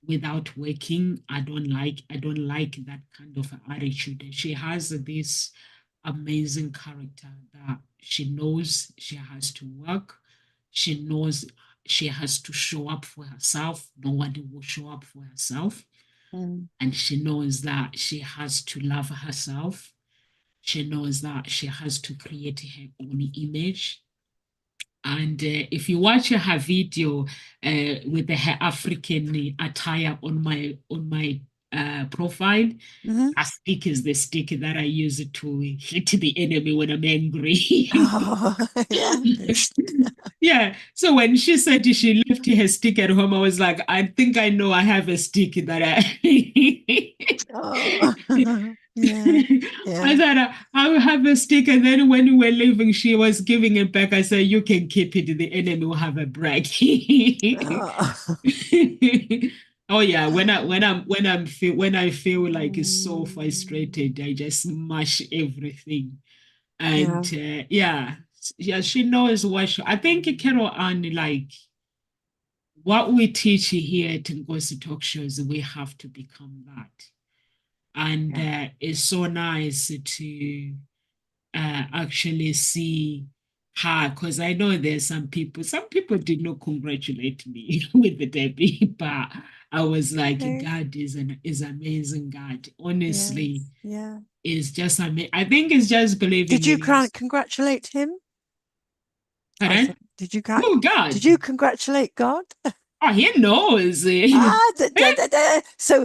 [SPEAKER 2] without working, I don't like that kind of attitude. She has this amazing character that she knows she has to work. She knows she has to show up for herself. Nobody will show up for herself.
[SPEAKER 1] Mm,
[SPEAKER 2] And she knows that she has to love herself. She knows that she has to create her own image. And if you watch her video with her African attire on my profile,
[SPEAKER 1] mhm.
[SPEAKER 2] a stick is the stick that I use to hit the enemy when I'm angry.
[SPEAKER 1] Oh, yeah.
[SPEAKER 2] Yeah. So when she said she left her stick at home, I was like, I think I know I have a stick that I.
[SPEAKER 1] Oh, yeah.
[SPEAKER 2] I
[SPEAKER 1] Yeah.
[SPEAKER 2] said, I will have a stick. And then when we were leaving, she was giving it back. I said, you can keep it. The enemy will have a break.
[SPEAKER 1] Oh.
[SPEAKER 2] Oh yeah, when I feel like it's so
[SPEAKER 1] Mm,
[SPEAKER 2] frustrated, I just smash everything. And
[SPEAKER 1] yeah.
[SPEAKER 2] yeah, she knows what I think Carol Ann like what we teach here at Ngozi Talk Shows, we have to become that. And
[SPEAKER 1] Yeah.
[SPEAKER 2] it's so nice to actually see her, because I know there's some people did not congratulate me with the debut, but I was like,
[SPEAKER 1] Okay.
[SPEAKER 2] God is amazing. God, honestly,
[SPEAKER 1] Yes. Yeah.
[SPEAKER 2] is just amazing. I think it's just believing
[SPEAKER 1] Did you
[SPEAKER 2] in yourself.
[SPEAKER 1] congratulate him? I
[SPEAKER 2] Pardon?
[SPEAKER 1] said,
[SPEAKER 2] Oh
[SPEAKER 1] did
[SPEAKER 2] God.
[SPEAKER 1] you congratulate God?
[SPEAKER 2] Oh, he knows.
[SPEAKER 1] So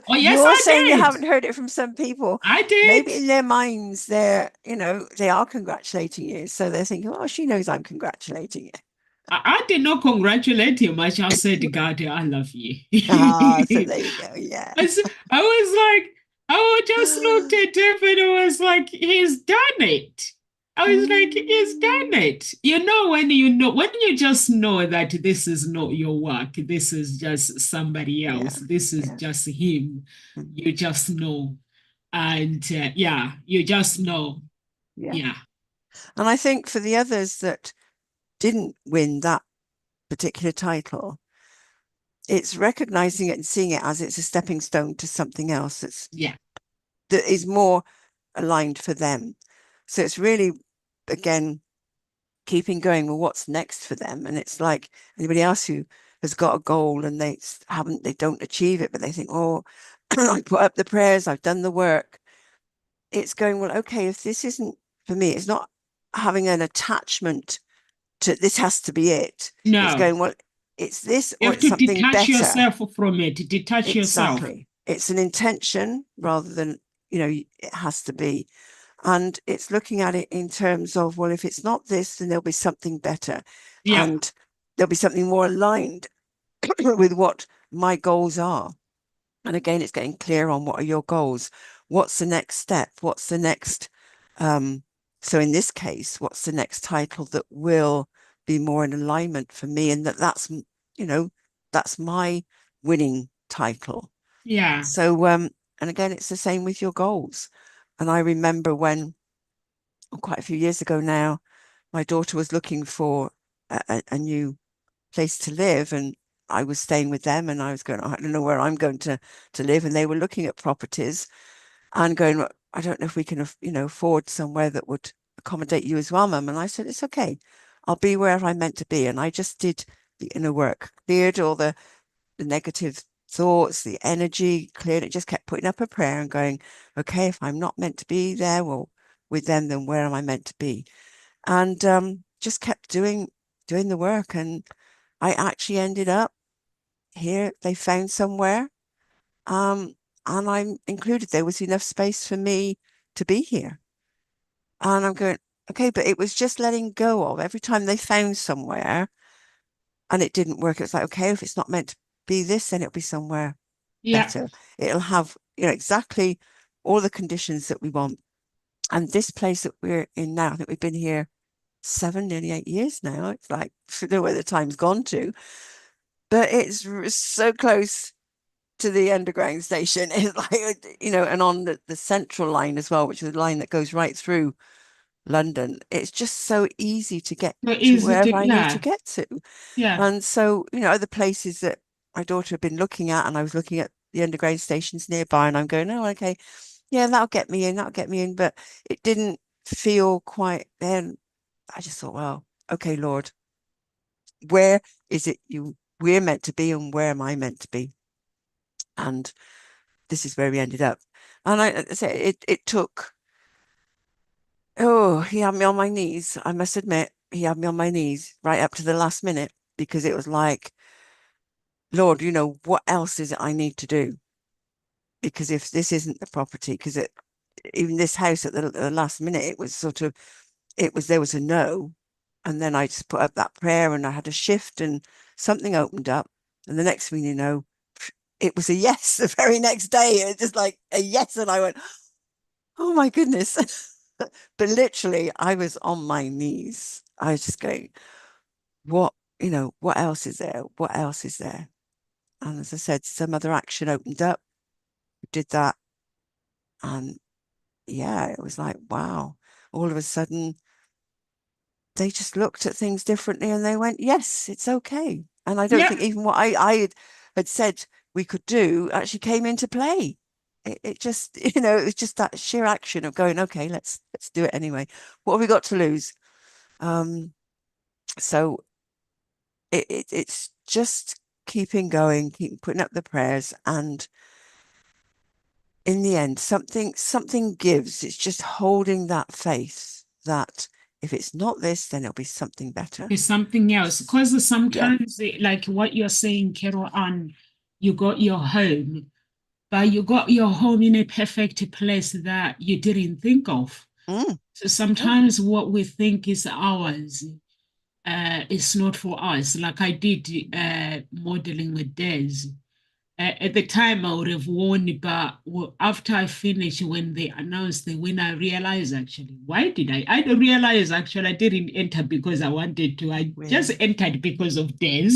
[SPEAKER 2] Oh yes,
[SPEAKER 1] you're
[SPEAKER 2] I
[SPEAKER 1] saying you
[SPEAKER 2] did.
[SPEAKER 1] haven't heard it from some people.
[SPEAKER 2] I did.
[SPEAKER 1] Maybe in their minds, they are congratulating you. So they're thinking, oh, she knows I'm congratulating you.
[SPEAKER 2] I did not congratulate him. I just said, God, I love you.
[SPEAKER 1] Ah, so there you go. Yeah.
[SPEAKER 2] I was like, I just looked at him and I was like, he's done it. I was like, he's done
[SPEAKER 1] Mm,
[SPEAKER 2] it. When you just know that this is not your work, this is just somebody
[SPEAKER 1] yeah.
[SPEAKER 2] else, this is
[SPEAKER 1] Yeah.
[SPEAKER 2] just him,
[SPEAKER 1] Mm,
[SPEAKER 2] you just know. And yeah, you just know.
[SPEAKER 1] yeah.
[SPEAKER 2] Yeah.
[SPEAKER 1] And I think for the others that didn't win that particular title, it's recognizing it and seeing it as it's a stepping stone to something else
[SPEAKER 2] Yeah.
[SPEAKER 1] that is more aligned for them. So it's really, again, keeping going. Well, what's next for them? And it's like anybody else who has got a goal and they don't achieve it, but they think, oh, I put up the prayers, I've done the work. It's going, well, okay, if this isn't for me, it's not having an attachment to this has to be it. It's
[SPEAKER 2] No.
[SPEAKER 1] going, well, it's this
[SPEAKER 2] You
[SPEAKER 1] or
[SPEAKER 2] have
[SPEAKER 1] it's
[SPEAKER 2] to
[SPEAKER 1] something
[SPEAKER 2] detach
[SPEAKER 1] better.
[SPEAKER 2] yourself from it, detach yourself.
[SPEAKER 1] Exactly. It's an intention rather than, it has to be. And it's looking at it in terms of, well, if it's not this, then there'll be something better.
[SPEAKER 2] Yeah.
[SPEAKER 1] And there'll be something more aligned with what my goals are. And again, it's getting clear on what are your goals? What's the next step? What's the next so in this case, what's the next title that will be more in alignment for me? And that's my winning title.
[SPEAKER 2] Yeah.
[SPEAKER 1] So and again, it's the same with your goals. And I remember when quite a few years ago now, my daughter was looking for a new place to live, and I was staying with them, and I was going, I don't know where I'm going to live, and they were looking at properties and going, "Well, I don't know if we can, afford somewhere that would accommodate you as well, Mum." And I said, it's okay, I'll be wherever I'm meant to be, and I just did the inner work, cleared all the negative thoughts, the energy, cleared it, just kept putting up a prayer and going, okay, if I'm not meant to be there, well, with them, then where am I meant to be? And just kept doing the work, and I actually ended up here. They found somewhere, um, and I'm included. There was enough space for me to be here, and I'm going, okay, but it was just letting go of every time they found somewhere and it didn't work. It's like, okay, if it's not meant to be this, then it'll be somewhere
[SPEAKER 2] Yeah.
[SPEAKER 1] better. It'll have, exactly all the conditions that we want. And this place that we're in now, I think we've been here 7, nearly 8 years now. It's like, I don't know where the time's gone to, but it's so close to the underground station. It's like, and on the central line as well, which is the line that goes right through London. It's just so easy to get
[SPEAKER 2] So
[SPEAKER 1] to
[SPEAKER 2] easy
[SPEAKER 1] wherever
[SPEAKER 2] to,
[SPEAKER 1] I need to
[SPEAKER 2] yeah.
[SPEAKER 1] get to.
[SPEAKER 2] Yeah.
[SPEAKER 1] And so, other places that my daughter had been looking at, and I was looking at the underground stations nearby, and I'm going, oh, okay, yeah, that'll get me in, that'll get me in. But it didn't feel quite then. I just thought, well, okay, Lord, where is it we're meant to be, and where am I meant to be? And this is where we ended up. And I say it took, oh, he had me on my knees. I must admit, he had me on my knees right up to the last minute, because it was like, Lord, what else is it I need to do? Because if this isn't the property, because even this house at the last minute, it was sort of, there was a no. And then I just put up that prayer, and I had a shift, and something opened up. And the next thing you know, it was a yes the very next day. It was just like a yes. And I went, oh my goodness. But literally, I was on my knees. I was just going, what, what else is there? What else is there? And as I said, some other action opened up, did that. And yeah, it was like, wow. All of a sudden, they just looked at things differently, and they went, yes, it's okay. And I don't
[SPEAKER 2] Yeah.
[SPEAKER 1] think even what I had said we could do actually came into play. It just, it was just that sheer action of going, okay, let's do it anyway. What have we got to lose? So it's just keeping going, keep putting up the prayers, and in the end, something gives. It's just holding that faith that if it's not this, then it'll be something better.
[SPEAKER 2] There's something else. Because
[SPEAKER 1] Yeah.
[SPEAKER 2] sometimes, like what you're saying, Carol Ann, you got your home, but you got your home in a perfect place that you didn't think of.
[SPEAKER 1] Mm,
[SPEAKER 2] So
[SPEAKER 1] yeah.
[SPEAKER 2] sometimes what we think is ours is not for us. Like I did modeling with Des. At the time, I would have won, but after I finished, when they announced the winner, I realized actually, why did I? I don't realize actually I didn't enter because I wanted to. I just
[SPEAKER 1] Really.
[SPEAKER 2] entered because of Des.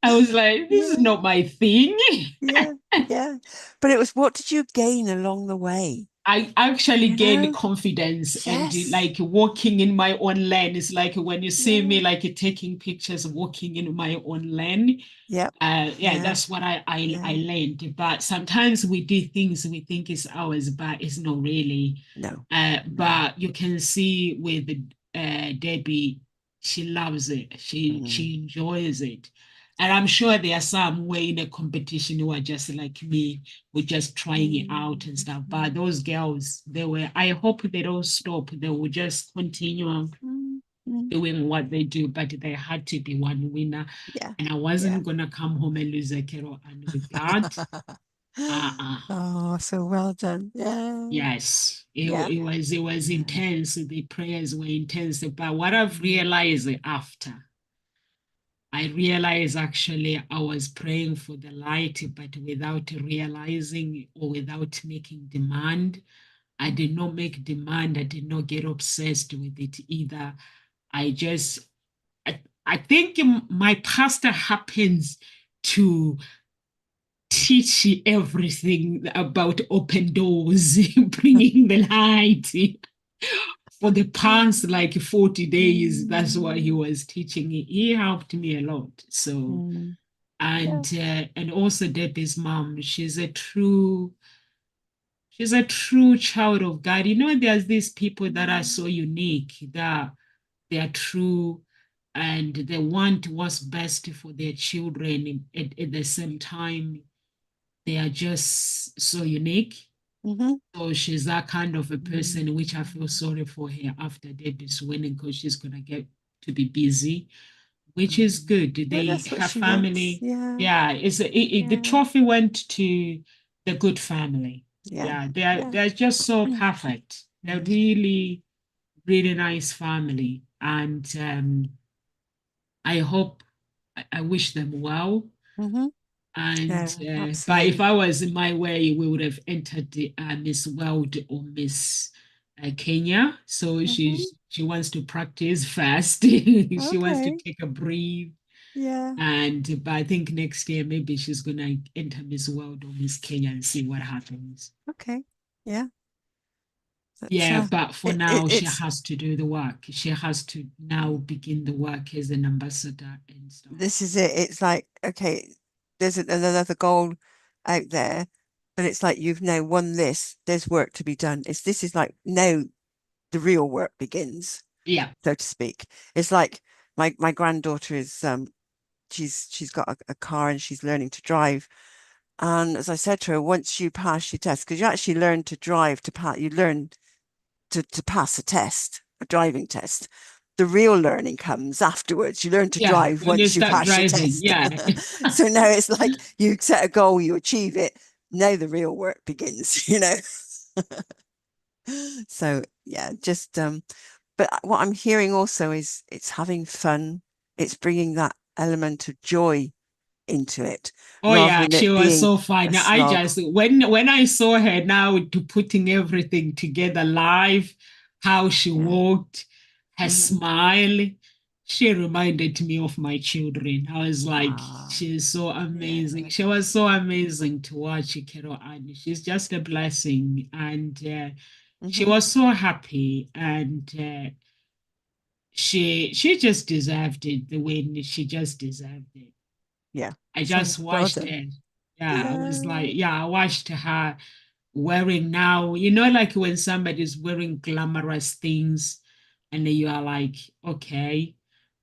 [SPEAKER 2] I was like, this is
[SPEAKER 1] Yeah.
[SPEAKER 2] not my thing.
[SPEAKER 1] Yeah. Yeah. But it was, what did you gain along the way?
[SPEAKER 2] I actually
[SPEAKER 1] You
[SPEAKER 2] gained
[SPEAKER 1] know?
[SPEAKER 2] confidence and
[SPEAKER 1] Yes.
[SPEAKER 2] like walking in my own lane. It's like when you see
[SPEAKER 1] Yeah.
[SPEAKER 2] me like taking pictures, walking in my own lane.
[SPEAKER 1] Yep.
[SPEAKER 2] Yeah,
[SPEAKER 1] Yeah.
[SPEAKER 2] that's what I
[SPEAKER 1] Yeah.
[SPEAKER 2] learned. But sometimes we do things we think is ours, but it's not really.
[SPEAKER 1] No. No.
[SPEAKER 2] But you can see with Debbie, she loves it. She
[SPEAKER 1] Mm.
[SPEAKER 2] enjoys it. And I'm sure there are some way in a competition who are just like me, who just trying it out and stuff. But
[SPEAKER 1] Mm.
[SPEAKER 2] those girls, I hope they don't stop. They will just continue
[SPEAKER 1] Mm. Mm.
[SPEAKER 2] doing what they do, but there had to be one winner.
[SPEAKER 1] Yeah.
[SPEAKER 2] And I
[SPEAKER 1] Yeah.
[SPEAKER 2] wasn't gonna come home and lose a Carol. And with that, uh-uh.
[SPEAKER 1] Oh, so well done. Yeah.
[SPEAKER 2] Yes,
[SPEAKER 1] Yeah.
[SPEAKER 2] it was
[SPEAKER 1] Yeah.
[SPEAKER 2] intense. The prayers were intense. But what I've realized after, I realized actually I was praying for the light, but without realizing or without making demand. I did not make demand. I did not get obsessed with it either. I just I think my pastor happens to teach everything about open doors, bringing the light for the past like 40 days. That's what he
[SPEAKER 1] Mm.
[SPEAKER 2] was teaching. He helped me a lot. So,
[SPEAKER 1] Mm. Yeah.
[SPEAKER 2] and also Debbie's mom, she's a true child of God. There's these people that are so unique that they are true and they want what's best for their children. At the same time, they are just so unique.
[SPEAKER 1] Mm-hmm.
[SPEAKER 2] So she's that kind of a person, which I feel
[SPEAKER 1] Mm.
[SPEAKER 2] sorry for her after Debbie's winning because she's gonna get to be busy, which is
[SPEAKER 1] Mm.
[SPEAKER 2] good.
[SPEAKER 1] Well, that's what
[SPEAKER 2] Her
[SPEAKER 1] she wants.
[SPEAKER 2] family,
[SPEAKER 1] Yeah.
[SPEAKER 2] yeah, the
[SPEAKER 1] Yeah.
[SPEAKER 2] trophy went to the good family.
[SPEAKER 1] Yeah.
[SPEAKER 2] Yeah, they're
[SPEAKER 1] Yeah.
[SPEAKER 2] they're just so perfect. They're
[SPEAKER 1] Mm.
[SPEAKER 2] really, really nice family, and I hope I wish them well.
[SPEAKER 1] Mm-hmm.
[SPEAKER 2] And
[SPEAKER 1] Yeah,
[SPEAKER 2] but if I
[SPEAKER 1] absolutely.
[SPEAKER 2] was in my way, we would have entered the Miss World or Miss Kenya. So
[SPEAKER 1] Mm-hmm.
[SPEAKER 2] she wants to practice first. She wants to
[SPEAKER 1] Okay.
[SPEAKER 2] take a breathe.
[SPEAKER 1] Yeah.
[SPEAKER 2] And but I think next year maybe she's gonna enter Miss World or Miss Kenya and see what happens.
[SPEAKER 1] Okay. Yeah. That's
[SPEAKER 2] Yeah, but for now she
[SPEAKER 1] it's
[SPEAKER 2] has to do the work. She has to now begin the work as an ambassador and stuff.
[SPEAKER 1] this is it. It's like, okay, there's another goal out there, but it's like you've now won this. There's work to be done. This is like now the real work begins,
[SPEAKER 2] Yeah.
[SPEAKER 1] so to speak. It's like my granddaughter is she's got a car and she's learning to drive. And as I said to her, once you pass your test, because you actually learn to drive to pass, you learn to pass a test, a driving test. The real learning comes afterwards. You learn to
[SPEAKER 2] Yeah,
[SPEAKER 1] drive
[SPEAKER 2] when you
[SPEAKER 1] once you
[SPEAKER 2] start
[SPEAKER 1] pass your
[SPEAKER 2] driving,
[SPEAKER 1] test.
[SPEAKER 2] yeah.
[SPEAKER 1] So now it's like you set a goal, you achieve it. Now the real work begins, So yeah, just but what I'm hearing also is it's having fun. It's bringing that element of joy into it
[SPEAKER 2] Oh
[SPEAKER 1] rather
[SPEAKER 2] yeah,
[SPEAKER 1] than
[SPEAKER 2] she
[SPEAKER 1] it
[SPEAKER 2] was
[SPEAKER 1] being
[SPEAKER 2] so
[SPEAKER 1] a
[SPEAKER 2] fun. I
[SPEAKER 1] slog.
[SPEAKER 2] just when I saw her now to putting everything together live, how she
[SPEAKER 1] Yeah.
[SPEAKER 2] walked, her
[SPEAKER 1] Hmm.
[SPEAKER 2] smile, she reminded me of my children. I was like,
[SPEAKER 1] Ah,
[SPEAKER 2] she's so amazing.
[SPEAKER 1] yeah.
[SPEAKER 2] She was so amazing to watch, Kero, and she's just a blessing. And she
[SPEAKER 1] Hmm.
[SPEAKER 2] was so happy, and she just deserved it. The win, she just deserved it.
[SPEAKER 1] Yeah.
[SPEAKER 2] I
[SPEAKER 1] So
[SPEAKER 2] just
[SPEAKER 1] well
[SPEAKER 2] watched
[SPEAKER 1] done.
[SPEAKER 2] it. Yeah, I was
[SPEAKER 1] Yeah.
[SPEAKER 2] like, yeah, I watched her wearing now, you know, like when somebody's wearing glamorous things and then you are like, okay.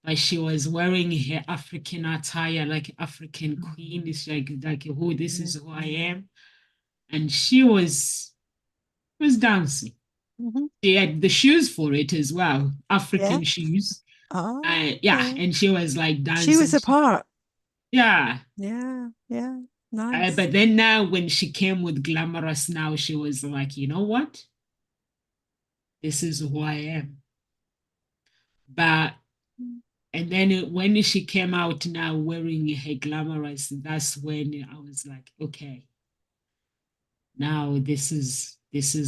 [SPEAKER 2] But she was wearing her African attire, like African queen. It's like who this is who I am. And she was dancing.
[SPEAKER 1] Mm-hmm.
[SPEAKER 2] She had the shoes for it as well,
[SPEAKER 1] Yeah.
[SPEAKER 2] African shoes.
[SPEAKER 1] Oh,
[SPEAKER 2] Yeah,
[SPEAKER 1] okay.
[SPEAKER 2] and she was like
[SPEAKER 1] She was
[SPEAKER 2] dancing.
[SPEAKER 1] a part.
[SPEAKER 2] Yeah.
[SPEAKER 1] Yeah. Yeah. Nice.
[SPEAKER 2] But then now when she came with glamorous now, she was like, you know what? This is who I am. But and then when she came out now wearing her glamorous, that's when I was like, okay, now this is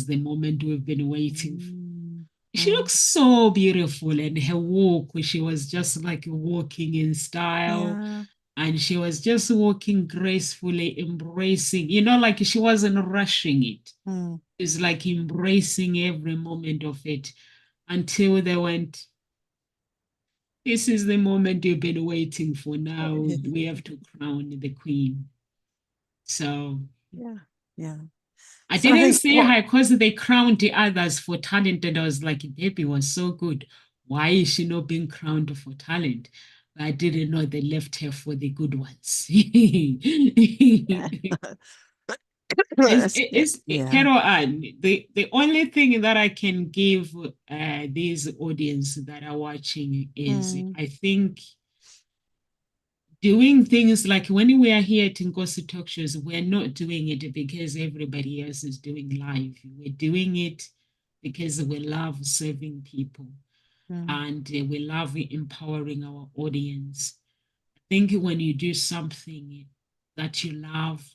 [SPEAKER 2] the moment we've been waiting for.
[SPEAKER 1] Mm.
[SPEAKER 2] She
[SPEAKER 1] Mm.
[SPEAKER 2] looks so beautiful, and her walk, she was just like walking in style,
[SPEAKER 1] Yeah.
[SPEAKER 2] and she was just walking gracefully, embracing, like she wasn't rushing it.
[SPEAKER 1] Mm.
[SPEAKER 2] It's like embracing every moment of it until they went, this is the moment you've been waiting for. Now we have to crown the queen. So
[SPEAKER 1] Yeah. Yeah.
[SPEAKER 2] I
[SPEAKER 1] So I
[SPEAKER 2] didn't
[SPEAKER 1] think
[SPEAKER 2] say
[SPEAKER 1] what
[SPEAKER 2] her because they crowned the others for talent, and I was like, Debbie was so good. Why is she not being crowned for talent? But I didn't know they left her for the good ones.
[SPEAKER 1] yeah. Yeah.
[SPEAKER 2] Carol Ann, the only thing that I can give these audience that are watching is
[SPEAKER 1] Mm.
[SPEAKER 2] I think doing things like when we are here at Nkosi Talk Shows, we're not doing it because everybody else is doing live. We're doing it because we love serving people
[SPEAKER 1] Mm.
[SPEAKER 2] and we love empowering our audience. I think when you do something that you love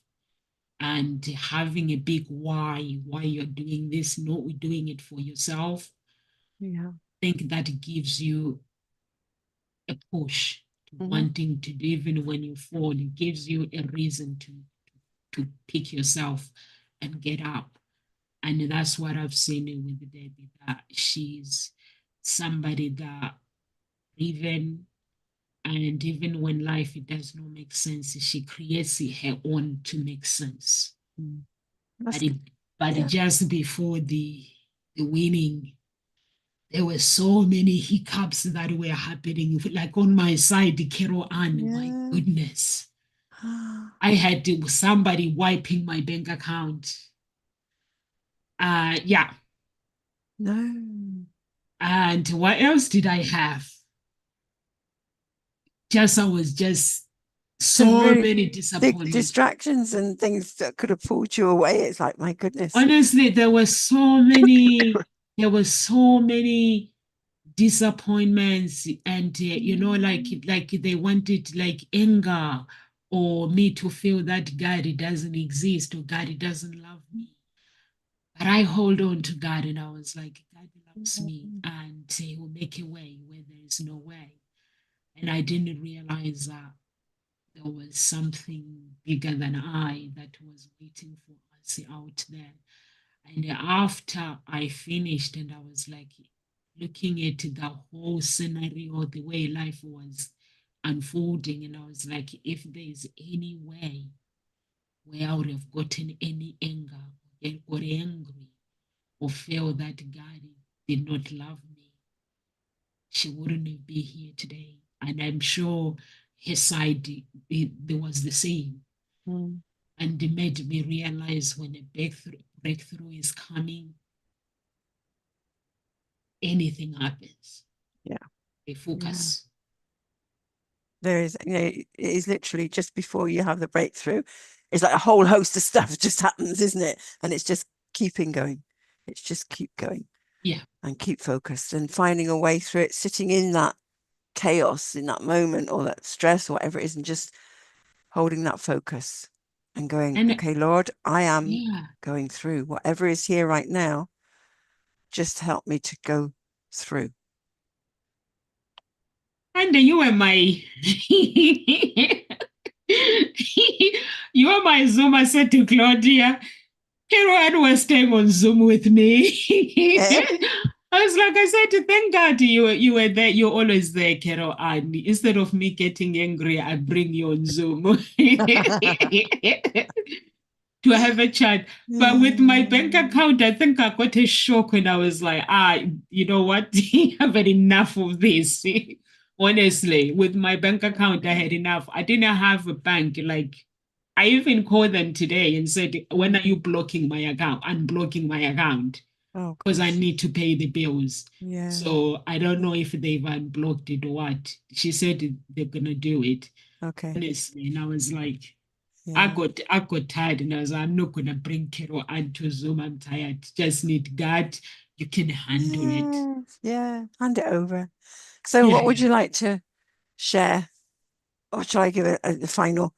[SPEAKER 2] and having a big why you're doing this, not doing it for yourself,
[SPEAKER 1] Yeah.
[SPEAKER 2] I think that gives you a push to
[SPEAKER 1] Mm-hmm.
[SPEAKER 2] wanting to do, even when you fall, it gives you a reason to pick yourself and get up. And that's what I've seen with Debbie, that she's somebody that even and even when life it does not make sense, she creates her own to make sense.
[SPEAKER 1] Mm.
[SPEAKER 2] But
[SPEAKER 1] That's
[SPEAKER 2] it, but
[SPEAKER 1] yeah.
[SPEAKER 2] just before the winning, there were so many hiccups that were happening. Like on my side, Carol Ann, my
[SPEAKER 1] Yeah.
[SPEAKER 2] goodness. I had somebody wiping my bank account. Yeah.
[SPEAKER 1] No.
[SPEAKER 2] And what else did I have? Just I was just
[SPEAKER 1] Some
[SPEAKER 2] so
[SPEAKER 1] really
[SPEAKER 2] many
[SPEAKER 1] big
[SPEAKER 2] disappointments.
[SPEAKER 1] distractions and things that could have pulled you away. It's like, my goodness.
[SPEAKER 2] Honestly, there were so many disappointments, and like they wanted like anger or me to feel that God doesn't exist or God doesn't love me. But I hold on to God, and I was like, God loves me and he will make a way where there is no way. And I didn't realize that there was something bigger than I that was waiting for us out there. And after I finished, and I was like looking at the whole scenario, the way life was unfolding, and I was like, if there's any way where I would have gotten any anger or angry or felt that God did not love me, she wouldn't be here today. And I'm sure his side there was the same.
[SPEAKER 1] Mm.
[SPEAKER 2] And it made me realize when a breakthrough is coming, anything happens.
[SPEAKER 1] Yeah.
[SPEAKER 2] They
[SPEAKER 1] Yeah.
[SPEAKER 2] focus.
[SPEAKER 1] There is, it is literally just before you have the breakthrough. It's like a whole host of stuff just happens, isn't it? And it's just keeping going. It's just keep going
[SPEAKER 2] Yeah.
[SPEAKER 1] and keep focused and finding a way through it, sitting in that chaos in that moment or that stress or whatever it is, and just holding that focus and going,
[SPEAKER 2] And
[SPEAKER 1] okay, Lord, I am
[SPEAKER 2] yeah.
[SPEAKER 1] going through whatever is here right now. Just help me to go through.
[SPEAKER 2] And you were my you were my Zoom. I said to Claudia, Carol was staying on Zoom with me. I was like, I said, thank God you were there. You're always there, Carol. And instead of me getting angry, I bring you on Zoom to have a chat. But with my bank account, I think I got a shock when I was like, you know what? I've had enough of this. Honestly, with my bank account, I had enough. I didn't have a bank. Like, I even called them today and said, when are you blocking my account? Unblocking my account
[SPEAKER 1] Oh
[SPEAKER 2] because I
[SPEAKER 1] gosh.
[SPEAKER 2] need to pay the bills.
[SPEAKER 1] Yeah.
[SPEAKER 2] So I don't know if they've unblocked it or what. She said they're gonna do it.
[SPEAKER 1] Okay.
[SPEAKER 2] Honestly, and I was like,
[SPEAKER 1] Yeah.
[SPEAKER 2] I got tired, and I was like, I'm not gonna bring Carol onto Zoom. I'm tired. Just need God. You can handle it.
[SPEAKER 1] Yes. Yeah. Hand it over. So
[SPEAKER 2] Yeah,
[SPEAKER 1] what would
[SPEAKER 2] yeah.
[SPEAKER 1] you like to share? Or shall I give it the final?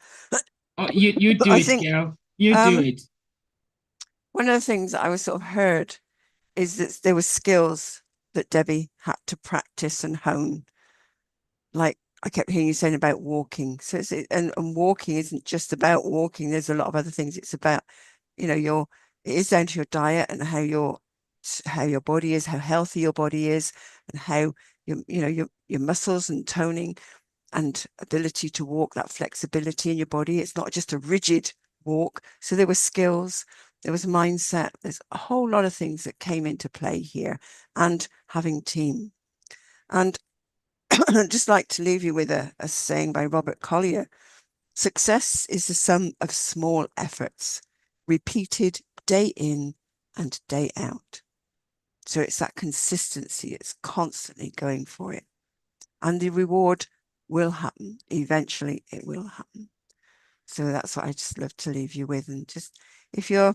[SPEAKER 2] Oh, you do
[SPEAKER 1] I
[SPEAKER 2] it,
[SPEAKER 1] think
[SPEAKER 2] girl. You do
[SPEAKER 1] um
[SPEAKER 2] it.
[SPEAKER 1] one of the things that I was sort of heard is that there were skills that Debbie had to practice and hone. Like I kept hearing you saying about walking. So and walking isn't just about walking. There's a lot of other things. It's about, it is down to your diet and how your body is, how healthy your body is, and how your muscles and toning and ability to walk, that flexibility in your body. It's not just a rigid walk. So there were skills, there was mindset. There's a whole lot of things that came into play here, and having team. And I'd just like to leave you with a saying by Robert Collier. Success is the sum of small efforts, repeated day in and day out. So it's that consistency, it's constantly going for it. And the reward will happen. Eventually, it will happen. So that's what I just love to leave you with. And just if you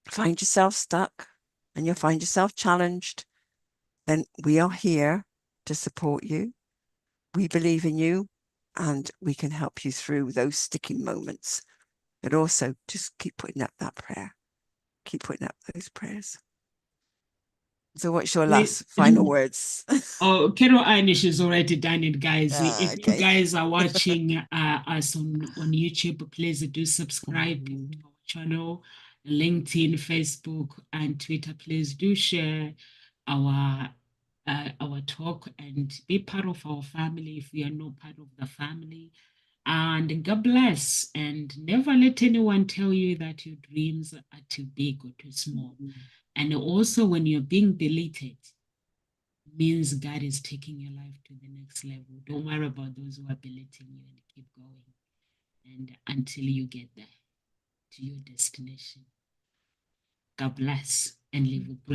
[SPEAKER 1] find yourself stuck and you find yourself challenged, then we are here to support you. We believe in you and we can help you through those sticky moments. But also just keep putting up that prayer. Keep putting up those prayers. So what's your
[SPEAKER 2] We,
[SPEAKER 1] last final words?
[SPEAKER 2] oh, Carol Einish is already done it, guys. If you
[SPEAKER 1] Okay.
[SPEAKER 2] guys are watching us on YouTube, please do subscribe to our channel, LinkedIn, Facebook, and Twitter. Please do share our our talk and be part of our family if we are not part of the family. And God bless. And never let anyone tell you that your dreams are too big or too small. And also, when you're being deleted, means God is taking your life to the next level. Don't worry about those who are belittling you and keep going. And until you get there to your destination. God bless and live with grace.